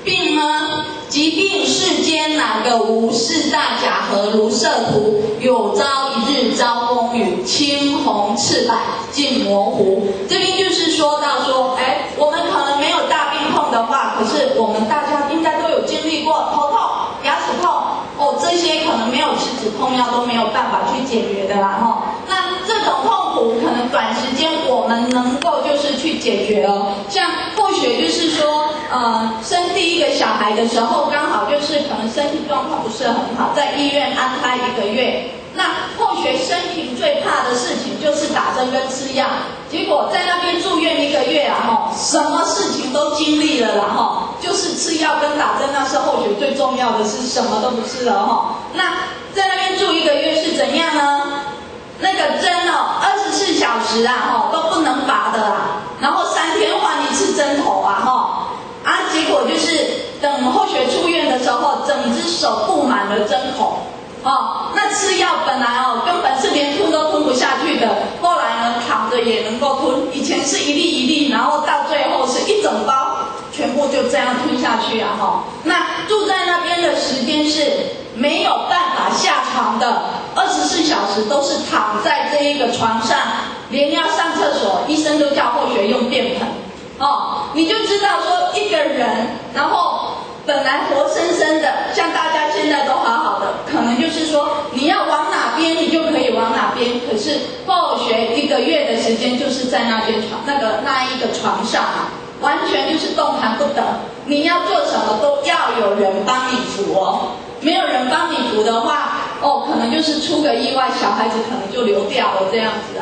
A: 病呢，疾病世间哪个无？四大假合如色图，有朝一日遭风雨，青红赤白尽模糊。这边就是说到说，我们可能没有大病痛的话，可是我们大家应该都有经历过头痛、牙齿痛这些可能没有吃止痛药都没有办法去解决的啦那这种痛苦可能短时间我们能够就是去解决像或许就是说生第一个小孩的时候，刚好就是可能身体状况不是很好，在医院安胎1个月。那或许生平最怕的事情就是打针跟吃药，结果在那边住院1个月什么事情都经历了啦就是吃药跟打针，那是或许最重要的是什么都不是了那在那边住1个月是怎样呢？那个针24时啊都不能拔的啊，然后3天换1次针头啊结果就是等后学出院的时候，整只手布满了针孔那吃药本来根本是连吞都吞不下去的，后来呢躺着也能够吞，以前是一粒一粒，然后到最后是一整包全部就这样吞下去啊那住在那边的时间是没有办法下床的，24小时都是躺在这一个床上，连要上厕所医生都叫后学用便盆你就知道说一个人然后本来活生生的，像大家现在都好好的，可能就是说你要往哪边你就可以往哪边，可是后学1个月的时间就是在那边那一个床上完全就是动弹不得，你要做什么都要有人帮你扶没有人帮你扶的话可能就是出个意外，小孩子可能就流掉了这样子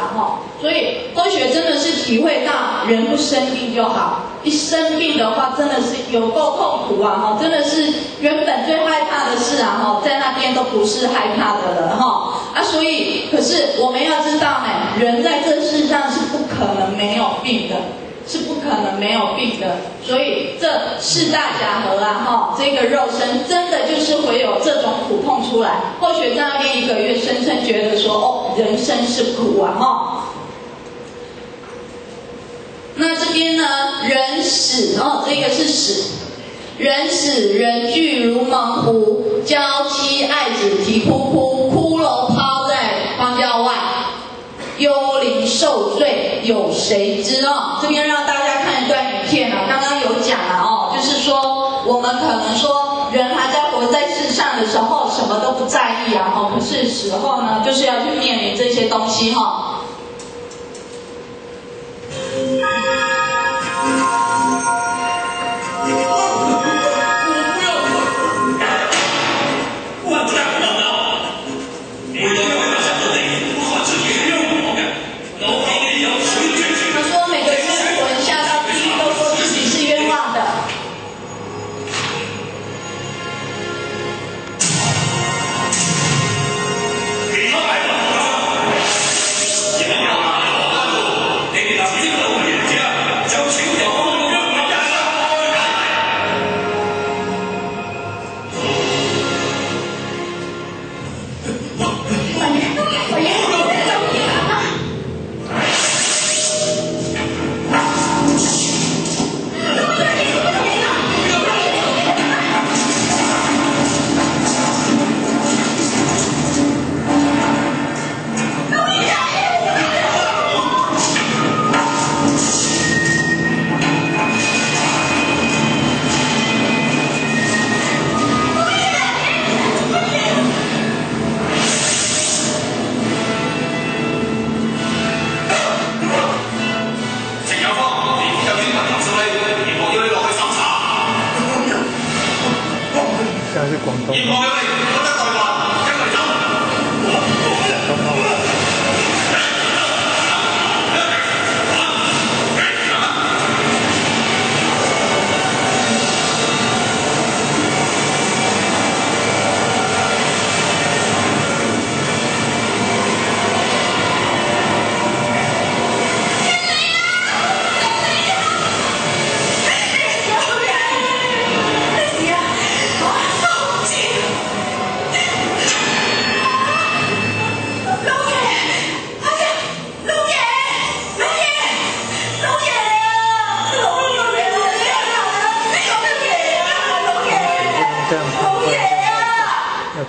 A: 所以后学真的是体会到人不生病就好，一生病的话真的是有够痛苦真的是原本最害怕的事在那边都不是害怕的了所以可是我们要知道人在这世上是不可能没有病的，是不可能没有病的，所以这4大假合这个肉身真的就是会有这种苦痛出来。后学在那边1个月，深深觉得说人生是苦那这边呢，人死这个是死，人死人惧如猛虎，娇妻爱子啼哭哭，骷髅抛在荒郊外，幽灵受罪有谁知这边让大家看一段影片刚刚有讲了就是说我们可能说人还在活在世上的时候什么都不在意可是死后呢就是要去面临这些东西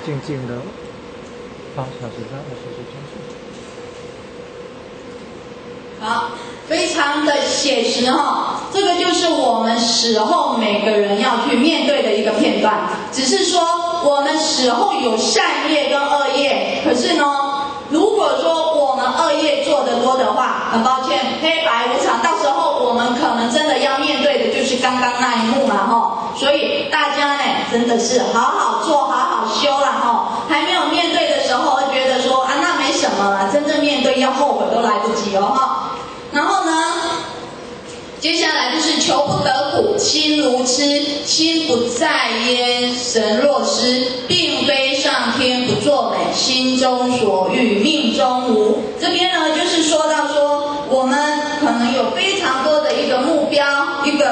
C: 静静的8小时到24小时。
A: 好，非常的写实这个就是我们死后每个人要去面对的一个片段。只是说我们死后有善业跟恶业，可是呢，如果说我们恶业做得多的话，很抱歉，黑白无常，到时候我们可能真的要面对的就是刚刚那一幕嘛所以大家真的是好好做，好好修啦还没有面对的时候，会觉得说那没什么啦，真正面对要后悔都来不及然后呢，接下来就是求不得苦，心如痴，心不在焉，神若失，并非上天不作美，心中所欲命中无。这边呢，就是说到说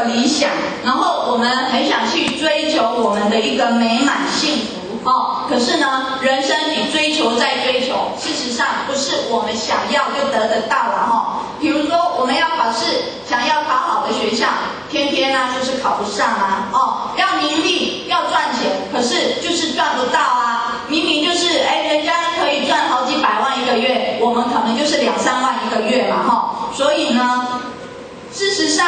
A: 个理想，然后我们很想去追求我们的一个美满幸福哦。可是呢，人生你追求再追求，事实上不是我们想要就得得到了哈。比如说我们要考试，想要考好的学校，偏偏呢就是考不上啊哦。要名利，要赚钱，可是就是赚不到啊。明明就是人家可以赚好几百万一个月，我们可能就是2、3万一个月嘛哈。所以呢，事实上，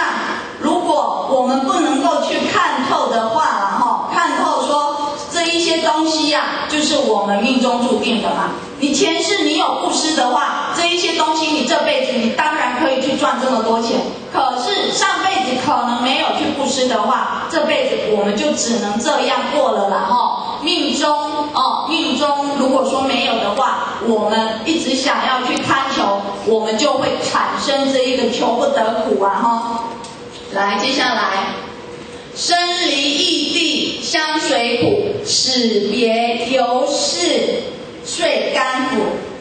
A: 如果我们不能够去看透的话啦哈，看透说这一些东西呀，就是我们命中注定的嘛。你前世你有布施的话，这一些东西你这辈子你当然可以去赚这么多钱。可是上辈子可能没有去布施的话，这辈子我们就只能这样过了啦哈。命中如果说没有的话，我们一直想要去贪求，我们就会产生这一个求不得苦啊哈。来，接下来，生离异地相随苦，使别犹是岁甘苦。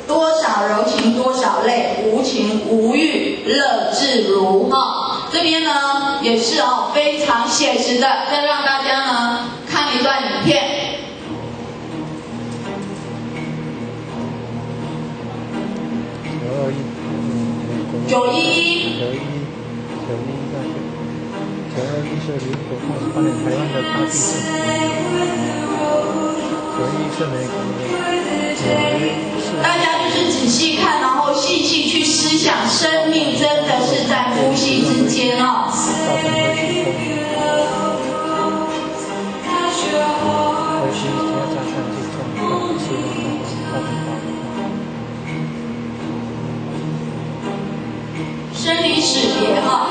A: 多少柔情多少泪，无情无欲乐自如哈。这边呢也是非常写实的，再让大家呢看一段影片。911
C: 是如果发展台湾的大地震，911是美国的，
A: 大家就是仔细看，然后细细去思想，生命真的是在呼吸之间哦。生离死别哈。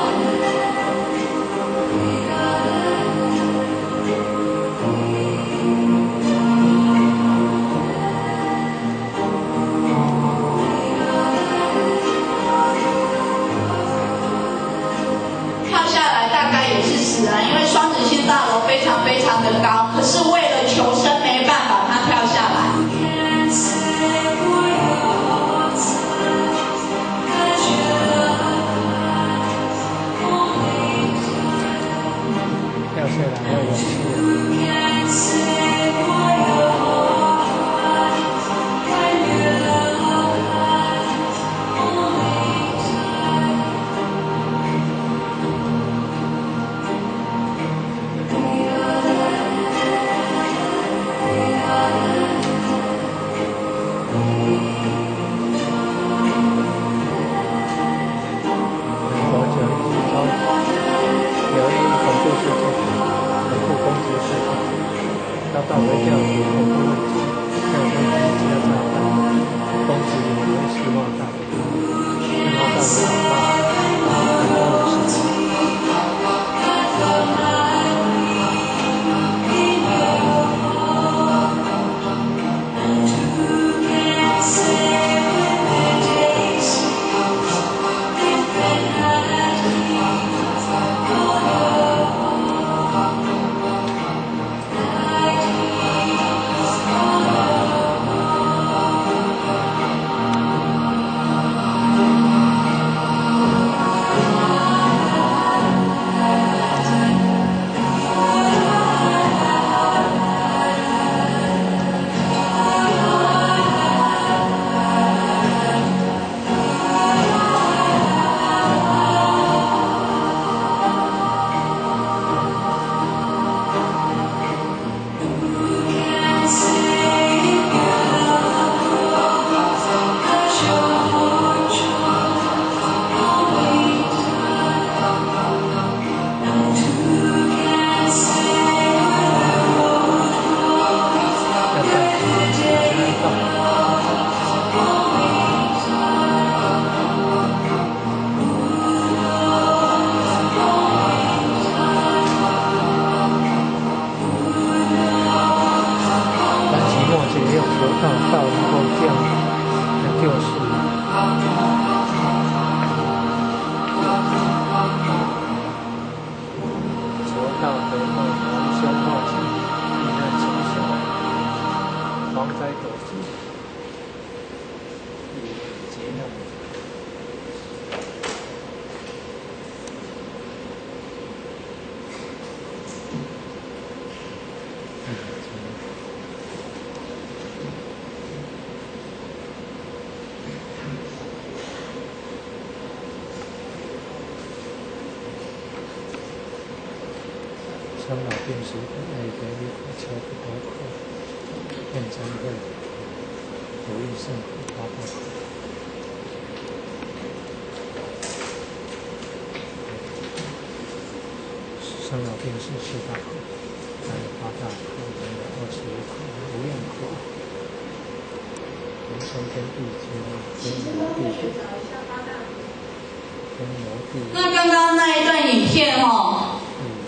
A: 因为双子星大楼非常非常的高，可是为了求生没办法，他跳下来。
C: 生老病死爱别离苦求不得苦，愿珍贵不欲胜苦八道苦。生老病死四大苦，还有八大苦，还有21苦，无厌苦。人生天地间，天罗地狱。
A: 那刚刚那一段影片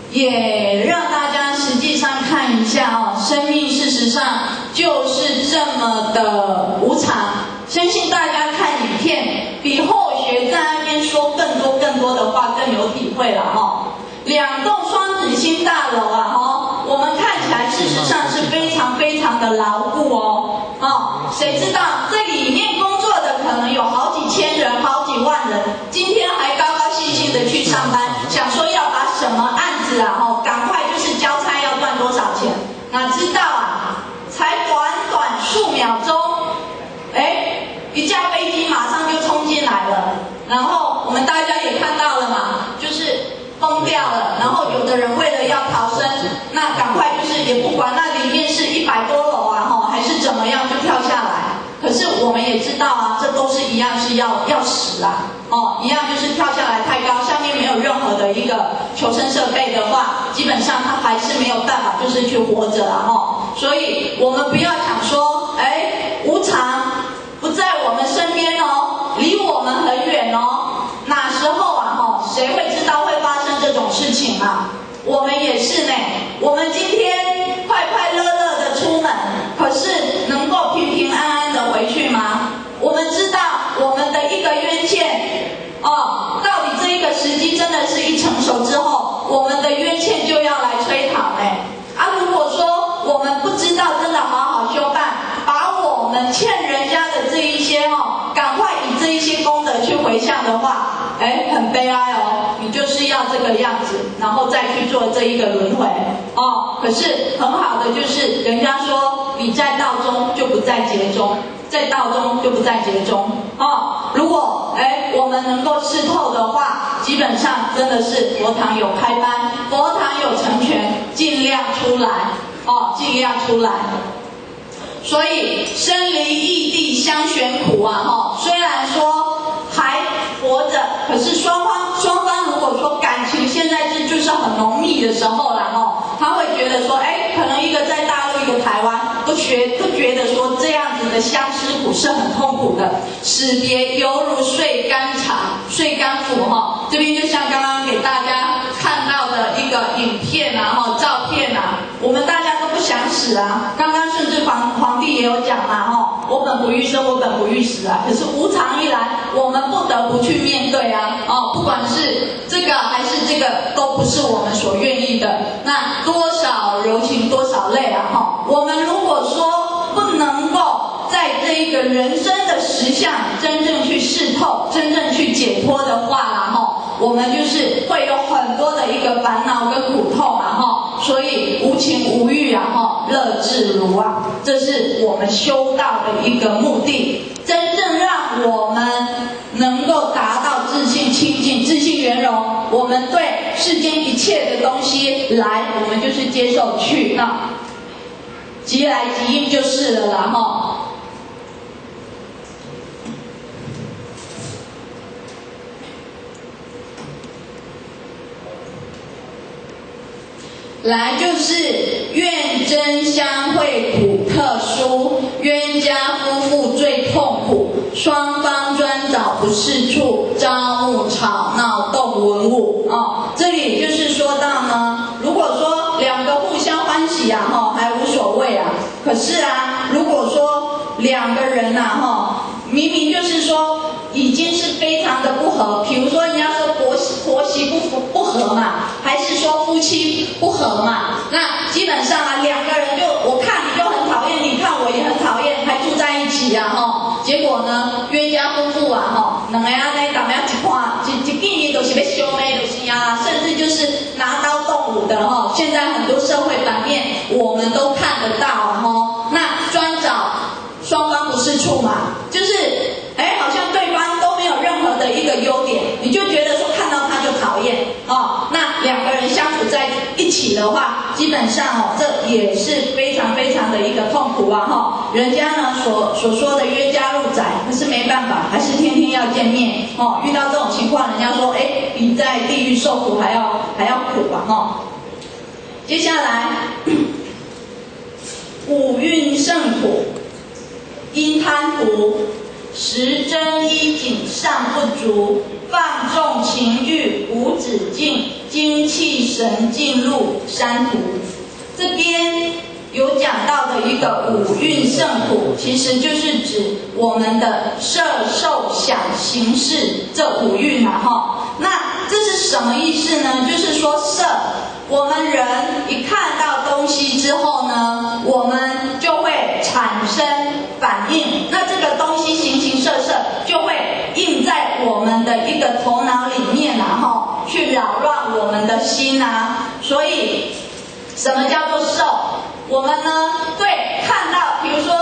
A: 也让大家实际上看一下生命事实上就是这么的无常。相信大家看影片比后学在那边说更多的话更有体会了2栋双子星大楼我们看起来事实上是非常的牢固谁知道这里面工作的可能有好几千人好几万人，今天还高兴的去上班，想说要把什么案子赶快就是交差要赚多少钱，哪知道才短数秒钟，一架飞机马上就冲进来了，然后我们大家也看到了嘛，就是崩掉了，然后有的人为了要逃生，那赶快就是也不管那里面是100多楼还是怎么样就跳下来。可是我们也知道这都是一样是要死一样就是跳下来太高，下面没有任何的一个求生设备的话，基本上他还是没有办法就是去活着所以我们不要想说无常不在我们身边离我们很远哪时候谁会知道会发生这种事情我们也是呢，我们今天快乐的出门，可是能够平安的回去吗？我们知道我们的一个冤欠到底这一个时机真的是一成熟之后，我们的冤欠就要来催讨如果说我们不知道真的好好修办，把我们欠人家的这一些赶快以这一些功德去回向的话，很悲哀你就是要这个样子，然后再去做这一个轮回可是很好的就是人家说你在道中就不在劫中，在道中就不在劫中如果我们能够视透的话，基本上真的是佛堂有开班，佛堂有成全，尽量出来尽量出来。所以生离异地相悬苦虽然说还活着，可是双方如果说感情现在就是很浓密的时候他会觉得说可能一个在大陆一个台湾都觉得说这样子的相思苦是很痛苦的，死别犹如睡肝腑这边就像刚刚给大家看到的一个影片照片我们大家都不想死刚刚甚至皇帝也有讲我本不欲生，我本不欲死可是无常一来，我们不得不去面对不管是这个还是这个都不是我们所愿意的，那多少柔情多少泪我们如果说不能够在这一个人生的实相真正去视透，真正去解脱的话我们就是会有很多的一个烦恼跟苦痛所以无情无欲乐自如这是我们修道的一个目的，真正让我们能够达到自信清净、自信圆融，我们对世间一切的东西来，我们就是接受去，那即来即应就是了来就是愿真相会苦特殊，冤家夫妇最痛苦，双方专找不是处，朝暮吵闹动文物这里就是说到呢，如果说2个互相欢喜还无所谓可是如果说2个人明明就是说已经是非常的不合，比如说人家说婆媳不合嘛，还是说夫妻不合嘛，那基本上2个人就我看你就很讨厌，你看我也很讨厌，还住在一起结果呢冤家夫妇2个人怎么样一见就是要相骂就是甚至就是拿刀动武的现在很多社会版面我们都看得到那专找双方不是处嘛，就是好像对方都没有任何的一个优点，你就觉得说看到他就讨厌那2个人相处在一起的话，本上这也是非常非常的一个痛苦啊人家呢所说的冤家路窄，可是没办法，还是天天要见面遇到这种情况，人家说比在地狱受苦还要苦接下来五蕴甚苦，因贪图，食珍衣锦尚不足，放纵情欲无止境，精气神尽入山途。这边有讲到的一个五蕴甚苦，其实就是指我们的色受想行识这五蕴那这是什么意思呢？就是说色，我们人一看到东西之后呢，我们就会产生反应，那这个东西形形色色就会印在我们的一个头脑里面去扰乱我们的心所以什么叫做受？我们呢对看到，比如说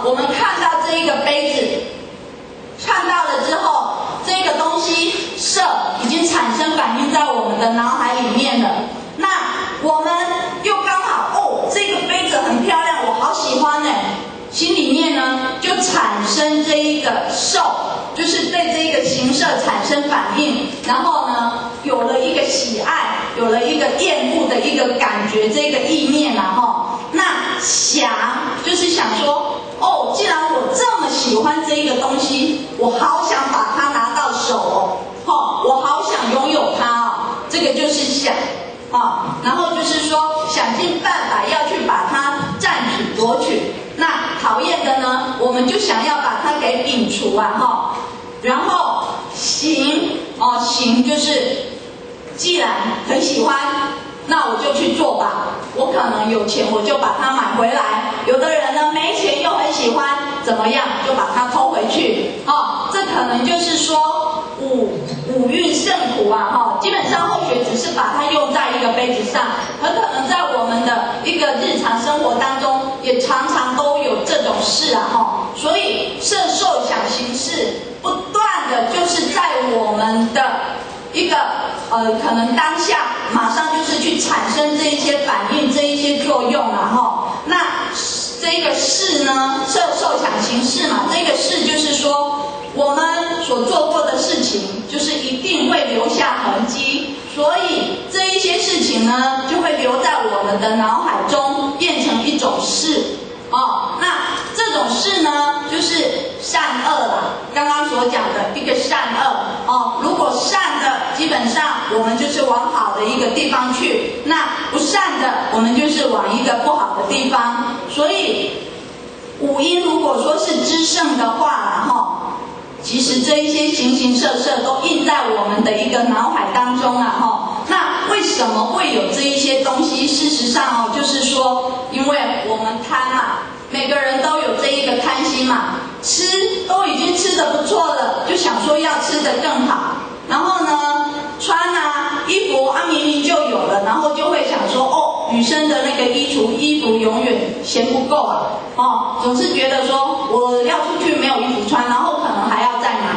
A: 我们看到这一个杯子，看到了之后，这个东西色已经产生反应在我们的脑海里面了。那我们又刚好这个杯子很漂亮，我好喜欢心里面呢就产生这一个受，就是对这一个形色产生反应，然后呢有了一个喜爱，有了一个厌恶的一个感觉，这个意念那想就是想说既然我这么喜欢这一个东西，我好想把它拿到手我好想拥有它这个就是想然后就是说想尽办法要去把它占取夺取，那讨厌的呢我们就想要把它给摒除然后行行就是既然很喜欢，那我就去做吧，我可能有钱我就把它买回来，有的人呢没钱又很喜欢，怎么样就把它偷回去这可能就是说五蕴甚苦基本上后学只是把它用在一个杯子上，很可能在我们的一个日常生活当中也常常都有这种事所以色受想行识不断的就是在我们的一个可能当下马上就是去产生这一些反应，这一些作用那这个识呢，色受想行识嘛，这个识就是说我们所做过的事情就是一定会留下痕迹，所以这一些事情呢就会留在我们的脑海中，变成一种识那这种识呢就是善恶啦，刚刚所讲的一个善恶如果善的基本上我们就是往好的一个地方去，那不善的我们就是往一个不好的地方。所以五阴如果说是知胜的话其实这一些形形色色都印在我们的一个脑海当中那为什么会有这一些东西？事实上就是说因为我们贪嘛，每个人都有这一个贪心嘛，吃都已经吃得不错了，就想说要吃得更好，然后呢穿衣服明明就有了，然后就会想说女生的那个衣服永远嫌不够总是觉得说我要出去没有衣服穿，然后可能还要再买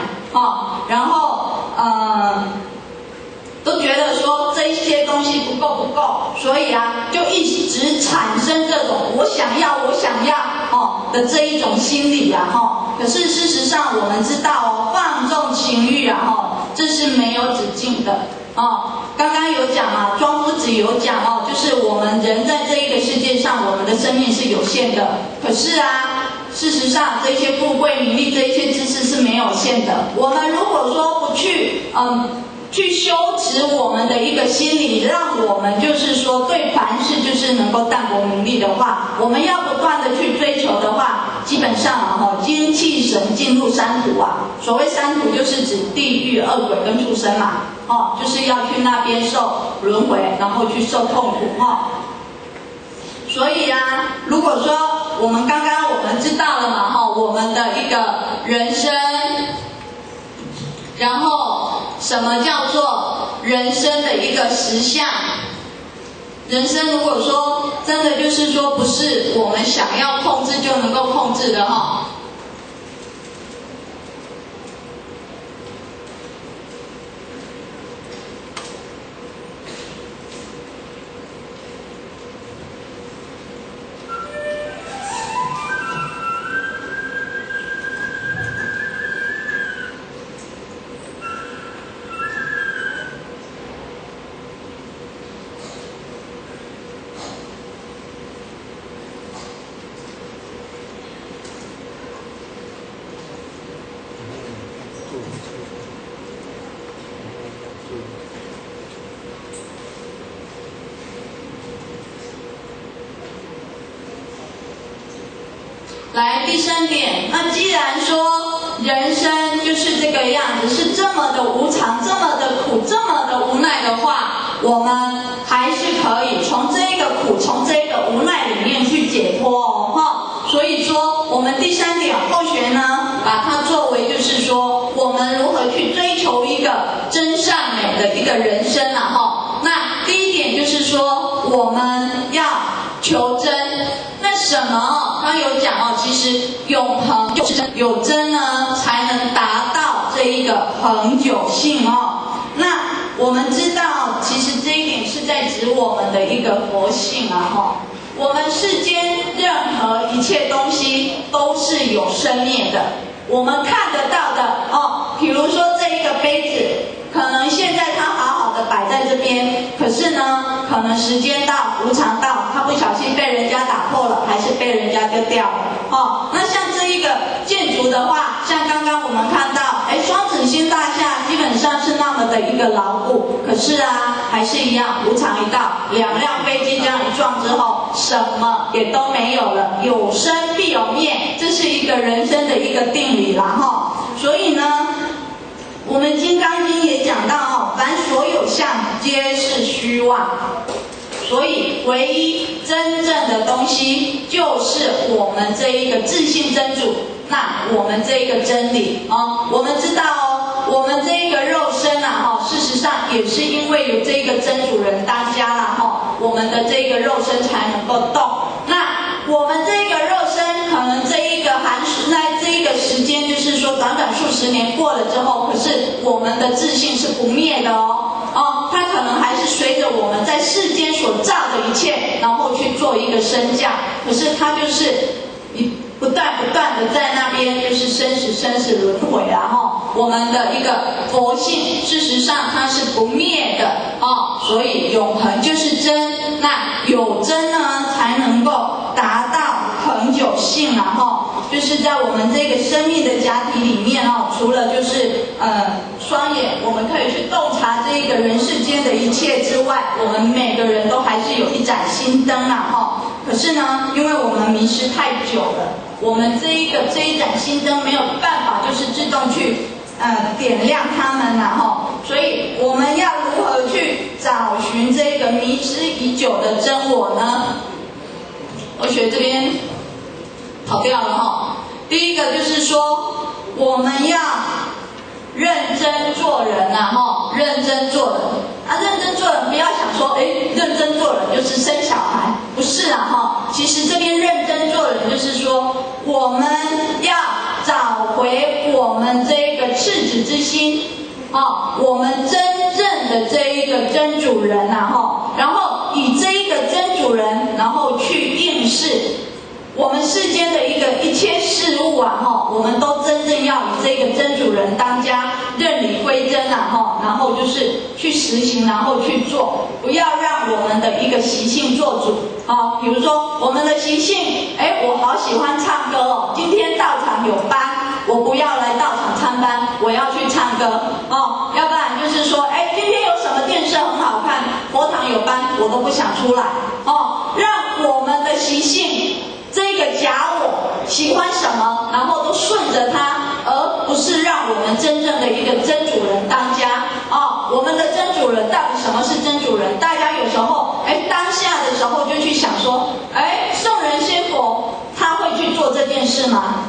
A: 然后都觉得说这一些东西不够，所以就一直产生这种我想要的这一种心理可是事实上我们知道放纵情欲这是没有止境的刚刚有讲嘛，庄夫子有讲就是我们人在这一个世界上，我们的生命是有限的，可是事实上这些富贵名利这一些知识是没有限的。我们如果说不去修持我们的一个心理，让我们就是说对凡事就是能够淡泊名利的话，我们要不断的去追求的话，基本上精气神进入山途所谓山途就是指地狱、恶鬼跟畜生嘛就是要去那边受轮回，然后去受痛苦所以如果说我们刚刚知道了嘛我们的一个人生，然后什么叫做人生的一个实相？人生如果说真的就是说不是我们想要控制就能够控制的来第3点，那既然说人生就是这个样子，是这么的无常，这么的苦，这么的无奈的话，我们还是可以从这个苦，从这个无奈里面去解脱哦，哈。所以说，我们第3点后学呢，把它作为就是说，我们如何去追求一个真善美的一个人生啊，哈。那第1点就是说，我们要求真。那什么？他有讲哦，其实永恒就是真，有真呢才能达到这一个恒久性哦。那我们知道，其实这一点是在指我们的一个佛性啊，哈。我们世间任何一切东西都是有生灭的，我们看得到的哦，比如说这一个杯子，可能现在它好好的摆在这边，可是呢，可能时间到，无常到，它不小心被人家打破了，还是被人家丢掉了哦。那像这一个建筑的话，像刚刚我们看到，双子星大厦基本上是那么的一个牢固，可是啊，还是一样无常一到，2辆飞机这样一撞之后，什么也都没有了，有生必有灭，这是一个人生的一个定理啦哈。所以呢，我们《金刚经》也讲到哦，凡所有相，皆是虚妄。所以，唯一真正的东西就是我们这一个自性真主，那我们这一个真理哦，我们知道哦，我们这一个肉身啊，哈，事实上也是因为有这一个真主人当家啦，哈，我们的这个肉身才能够动。那我们这个肉身，可能这一个在这一个时间，就是说短短数十年过了之后，可是我们的自性是不灭的哦。它可能还是随着我们在世间所造的一切，然后去做一个升降，可是它就是不断的在那边就是生死轮回啊哈。我们的一个佛性，事实上它是不灭的哦，所以永恒就是真。那有真呢，才能够达到恒久性啊哈。就是在我们这个生命的假体里面哦，除了就是双眼，我们可以去洞察这个人世间的一切之外，我们每个人都还是有一盏心灯啊哈。可是呢，因为我们迷失太久了，我们这一盏心灯没有办法就是自动去点亮它们啊哈。所以我们要如何去找寻这个迷失已久的真我呢？我学这边跑掉了哈。第一个就是说，我们要认真做人啊哈，认真做人啊，认真做人，不要想说认真做人就是生小孩，不是啊哈。其实这边认真做人就是说，我们要找回我们这个赤子之心啊，我们真正的这一个真主人啊哈，然后以这一个真主人，然后去应试我们世间的一切事物啊哈，我们都真正要以这个真主人当家，认理归真啊哈，然后就是去实行，然后去做，不要让我们的一个习性做主啊。比如说我们的习性，我好喜欢唱歌哦，今天道场有班，我不要来道场参班，我要去唱歌哦。要不然就是说，今天有什么电视很好看，佛堂有班，我都不想出来哦。让我们的习性。这个假我喜欢什么，然后都顺着它，而不是让我们真正的一个真主人当家哦。我们的真主人到底什么是真主人？大家有时候当下的时候就去想说，圣人仙佛他会去做这件事吗？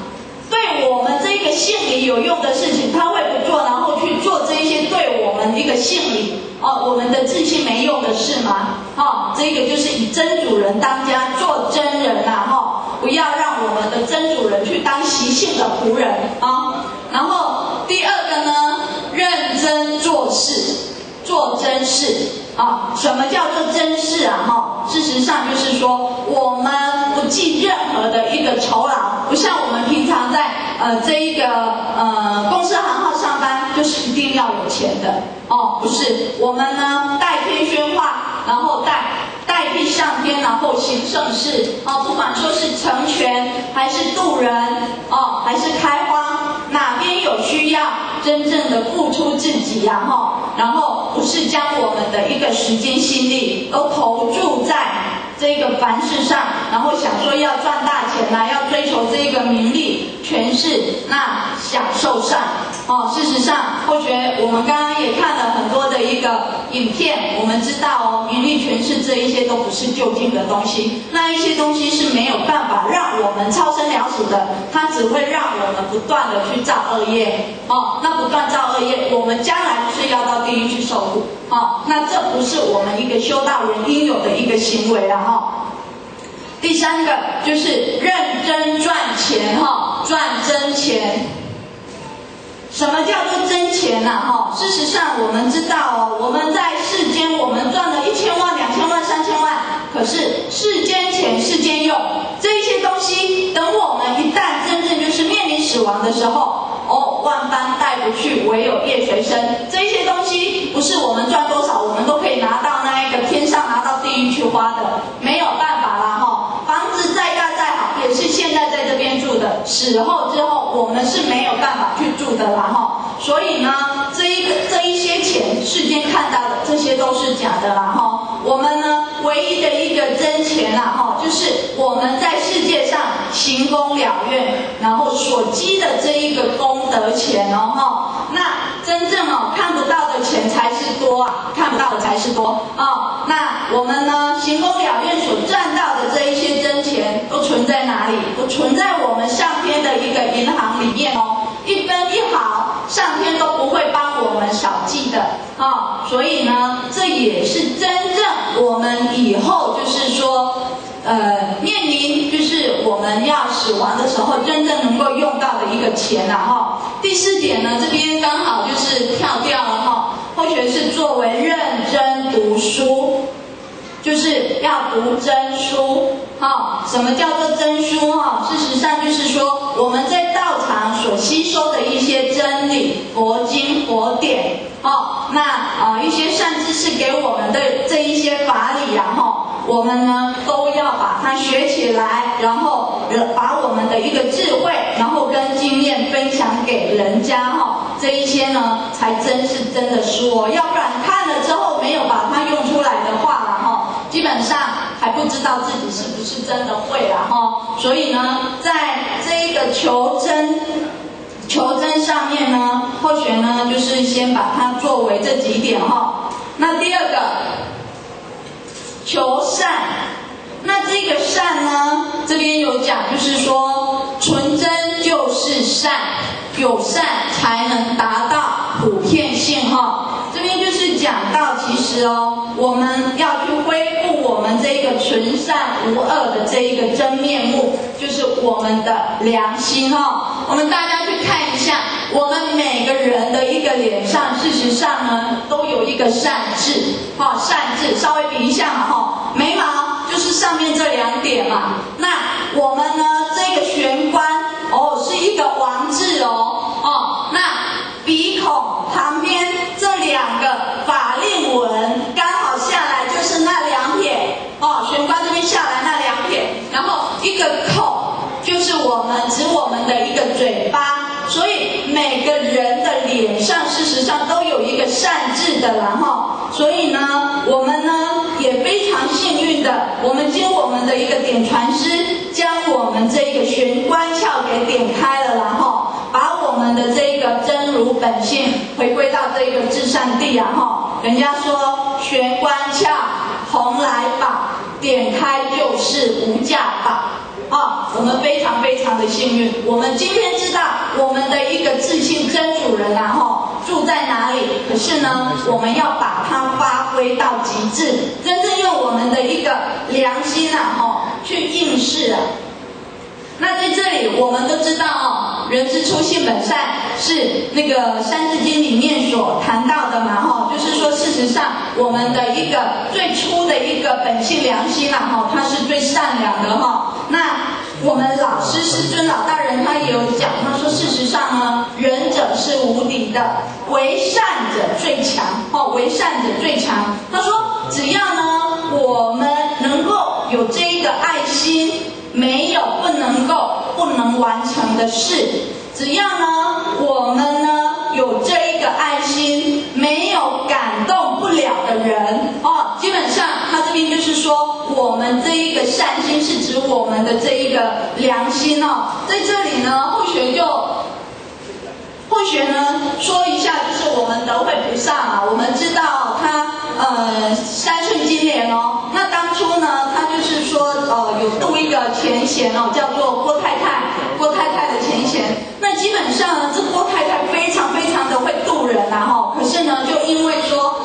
A: 对我们这个性理有用的事情他会不做，然后去做这些对我们一个性理我们的自信没用的事吗？这个就是以真主人当家，做真人啊不要让我们的真主人去当习性的仆人啊。然后第二个呢，认真做事，做真事啊。什么叫做真事啊？事实上就是说，我们不计任何的一个酬劳，不像我们平常在这一个公司行号上班，就是一定要有钱的不是。我们呢代天宣化，然后代替上天，然后行圣事不管说是成全还是度人还是开荒，哪边有需要，真正的付出自己然后不是将我们的一个时间心力都投注在这个凡事上，然后想说要赚大钱啦，要追求这个名利权势，那享受上事实上，或许我们刚刚也看了很多的一个影片，我们知道名利权势这一些都不是究竟的东西，那一些东西是没有办法让我们超生了死的，它只会让我们不断的去造恶业那不断造恶业，我们将来就是要到地狱去受苦那这不是我们一个修道人应有的一个行为了第三个就是认真赚钱赚真钱。什么叫做真钱事实上我们知道我们在世间我们赚了1000万、2000万、3000万，可是世间钱、世间用这一些东西，等我们一旦真正就是面临死亡的时候万般带不去，唯有业随身。这些东西不是我们赚多少，我们都可以拿到那一个天上拿到地狱去花的，没有办法啦房子再大再好，也是现在在这边住的，死后之后我们是没有办法去住的啦所以呢，这一些钱，世间看到的这些都是假的啦我们呢，唯一的一个真钱就是我们在世界上行功了愿，然后所积的这一个功德钱那真正看不到的钱才是多看不到的才是多那我们呢，行功了愿所赚到的这一些真钱都存在哪里？都存在我们上天的一个银行里面一分一毫上天都不会帮我们少记的所以呢，这也是真正我们以后就是说面临就是我们要死亡的时候真正能够用到的一个钱第4点呢，这边刚好就是跳掉了或许是作为认真读书，就是要读真书什么叫做真书事实上就是说我们在道场所吸收的一些真理、佛经、佛典那一些善知识给我们的这一些法理我们呢都要把它学起来，然后把我们的一个智慧，然后跟经验分享给人家这一些呢才真是真的书要不然看了之后没有把它用出来的话基本上还不知道自己是不是真的会啦所以呢，在这一个求真上面呢，或许呢就是先把它作为这几点那第二个求善，那这个善呢，这边有讲就是说纯真就是善，有善才能达到普遍性这边就是讲到其实我们要去恢复我们这个纯善无恶的这一个真面目，就是我们的良心我们大家去看一下我们每个人的一个脸上，事实上呢都有一个善痣善痣稍微比一下眉毛就是上面这2点嘛，那我们呢这个玄关是一个王字那鼻孔旁边这2个法令纹刚好下来就是那2撇玄关这边下来那2撇，然后一个口就是我们指我们的一个嘴巴，所以每个人的脸上事实上都有一个善痣的啦所以呢我们呢也非常幸运的，我们经我们的一个点传师将我们这个玄关窍给点开了，然后把我们的这个真如本性回归到这个至善地人家说玄关窍蓬莱宝，点开就是无价宝我们非常非常的幸运，我们今天知道我们的一个自信真主人住在哪里，可是呢我们要把它发挥到极致，真正用我们的一个良心去应试那在这里我们都知道人之初性本善是那个《三字经》里面所谈到的嘛就是说事实上我们的一个最初的一个本性良心它是最善良的那我们老师师尊老大人他也有讲，他说事实上呢仁者是无敌的，为善者最强为善者最强。他说只要呢我们能够有这一个爱心，没有不能完成的事，只要呢我们呢有这一个爱心，没有感动不了的人基本上他这边就是说我们这善心是指我们的这一个良心哦。在这里呢，慧学呢说一下，就是我们德慧菩萨嘛，我们知道他三顺金莲哦，那当初呢，他就是说有度一个前贤哦，叫做郭太太的前贤。那基本上呢，这郭太太非常的会度人啊哈，可是呢，就因为说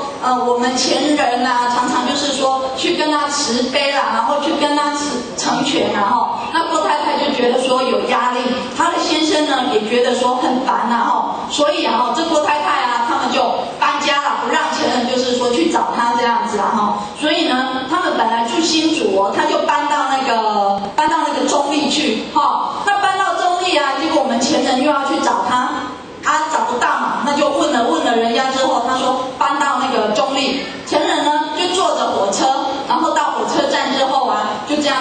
A: 我们前人啊，常常就是说去跟他慈悲啦，然后去跟他成全啊哈，那郭太太就觉得说有压力，她的先生呢也觉得说很烦啊哈，所以啊这郭太太啊，他们就搬家了，不让前人就是说去找他这样子啊哈，所以呢，他们本来住新竹哦，他就搬到那个中立去哈，那搬到中立啊，结果我们前人又要去找他。找不到嘛，那就问了人家之后，他说搬到那个中立，前人呢就坐着火车，然后到火车站之后啊，就这样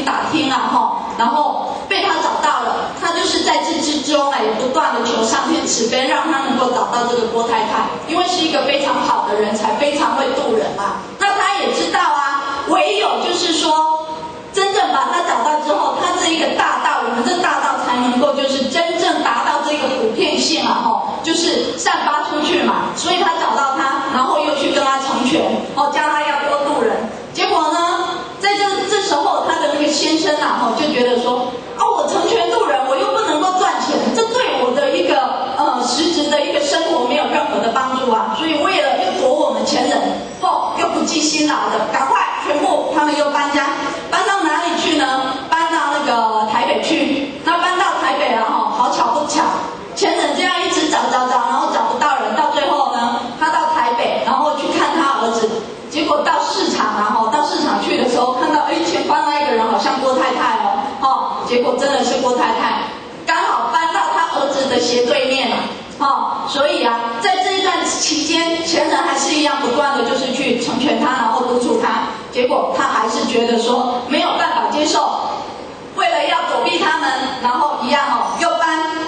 A: 打听啊哈，然后被他找到了，他就是在这之中也不断的求上天慈悲，让他能够找到这个郭太太，因为是一个非常好的人才，非常会度人嘛。那他也知道啊，唯有就是说，真正把他找到之后，他这一个大道，我们这大道才能够就是真正达到这个普遍性啊哈，就是散发出去嘛。所以他找到他，然后又去跟他成全，教他要多度人。结果呢，在这时候，他的那个先生啊就觉得说，我成全度人，我又不能够赚钱，这对我的一个实质的一个生活没有任何的帮助啊。所以为了又躲我们前人，又不计辛劳的，赶快全部他们又搬家，搬到哪里去呢？搬到那个台北去。那搬到台北啊好巧不巧，前人这样一直找，然后找不到人，到最后呢，他到台北，然后去看他儿子，结果到市场啊到市场去的时候，看到前方那一个人好像郭太太结果真的是郭太太，刚好搬到他儿子的斜对面了。所以啊，在这一段期间，前人还是一样不断的就是去成全他，然后督促他，结果他还是觉得说没有办法接受，为了要躲避他们，然后一样又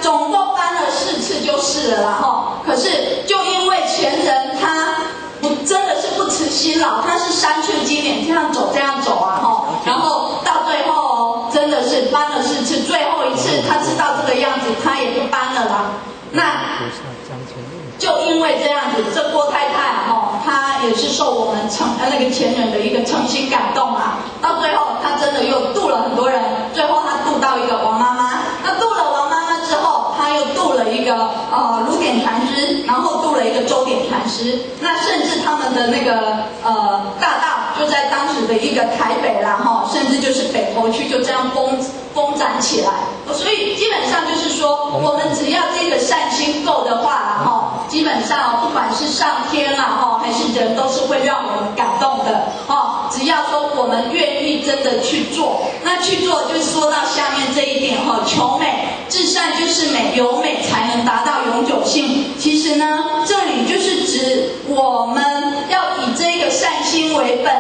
A: 总共搬了4次就是了啦可是就因为前人他真的是不辞辛劳，他是三寸金莲这样走啊然后到最后真的是搬了4次，最后一次他知道这个样子，他也不搬了啦。那就因为这样子，这郭太太她也是受我们那个前人的一个诚心感动啊。到最后，她真的又度了很多人，最后她度到一个王妈妈。那度了王妈妈之后，她又度了一个卢典禅师，然后度了一个周典禅师。那甚至他们的那个大道就在当时的一个台北啦甚至就是北投区就这样疯展起来。所以基本上就是说，我们只要这个善心够的话啦基本上不管是上天啦还是人，都是会让我们感动的只要说我们愿意真的去做，那去做就说到下面这一点求美，至善就是美，有美才能达到永久性。其实呢，这里就是指我们要以这个善心为本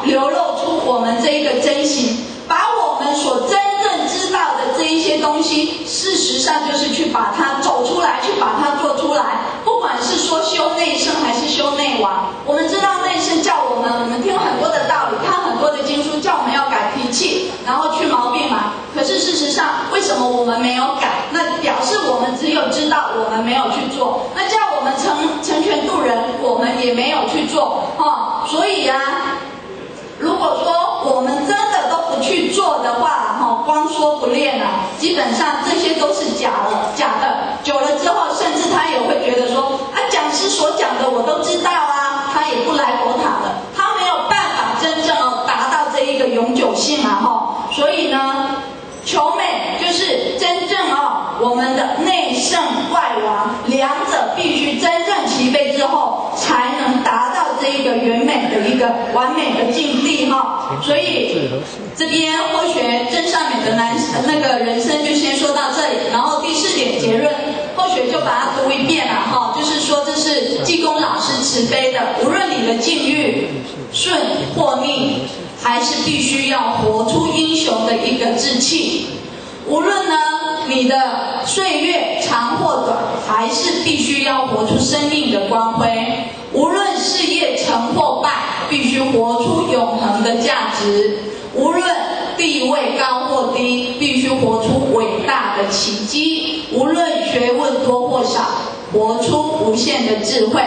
A: 流露出我们这一个真心，把我们所真正知道的这一些东西，事实上就是去把它走出来，去把它做出来。不管是说修内圣还是修内王，我们知道内圣叫我们听很多的道理，看很多的经书，叫我们要改脾气，然后去毛病嘛。可是事实上，为什么我们没有改？那表示我们只有知道，我们没有去做。那叫我们成全度人，我们也没有去做所以如果说我们真的都不去做的话光说不练基本上这些都是假的。久了之后，甚至他也会觉得说讲师所讲的我都知道他也不来佛塔了，他没有办法真正达到这一个永久性所以呢，求美就是真正我们的内圣外王两者必须真正齐备之后，才能达到这一个圆美的一个完美的境地所以这边慧学真善美的那个人生就先说到这里，然后第4点结论，慧学就把它读一遍了就是说这是济公老师慈悲的，无论你的境遇顺或逆，还是必须要活出英雄的一个志气。无论呢你的岁月长或短，还是必须要活出生命的光辉。无论事业成或败，必须活出永恒的价值。无论地位高或低，必须活出伟大的奇迹。无论学问多或少，活出无限的智慧。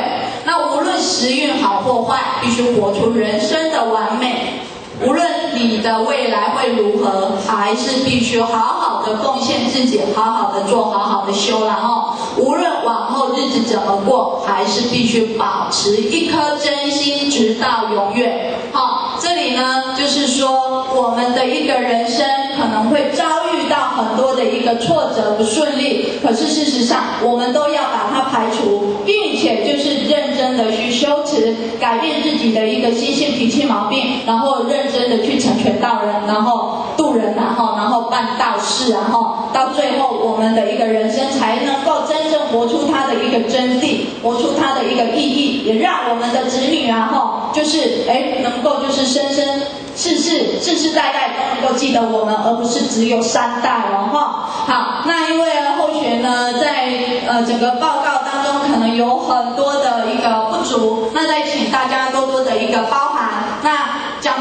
A: 那无论时运好或坏，必须活出人生的完美。无论你的未来会如何，还是必须好好的贡献自己，好好的做，好好的修。然后，无论往后日子怎么过，还是必须保持一颗真心，直到永远。好，这里呢，就是说我们的一个人生可能会遭遇到很多的一个挫折不顺利，可是事实上，我们都要把它排除，并且就是认真的去修持，改变自己的一个心性脾气毛病，然后认真的去成全道人，然后度人，然后办道事，然后到最后我们的一个人生才能够真正活出它的一个真谛，活出它的一个意义，也让我们的子女就是能够就是世世代代都能够记得我们，而不是只有3代好，那因为后学呢在整个报告当中可能有很多的一个不足，那再请大家多多的一个包涵。那讲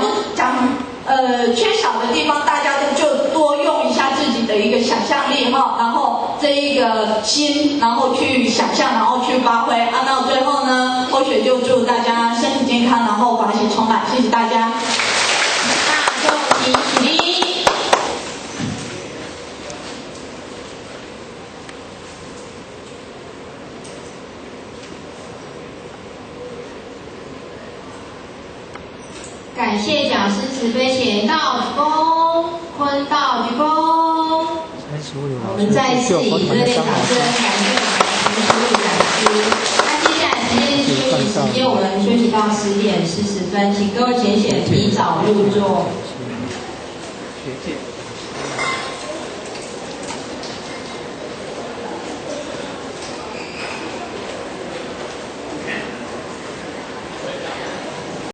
A: 缺少的地方，大家就多用一下自己的一个想象力然后这一个心，然后去想象，然后去发挥到最后呢，后学就祝大家身体健康，然后法喜充满，谢谢大家。大众起立。
D: 感谢讲师慈悲贤道鞠躬，坤道鞠躬。我们再次以热烈掌声感谢我们的讲师。那接下来时间休息时间，我们休息到10点40分，请各位浅显提早入座。
C: 学界。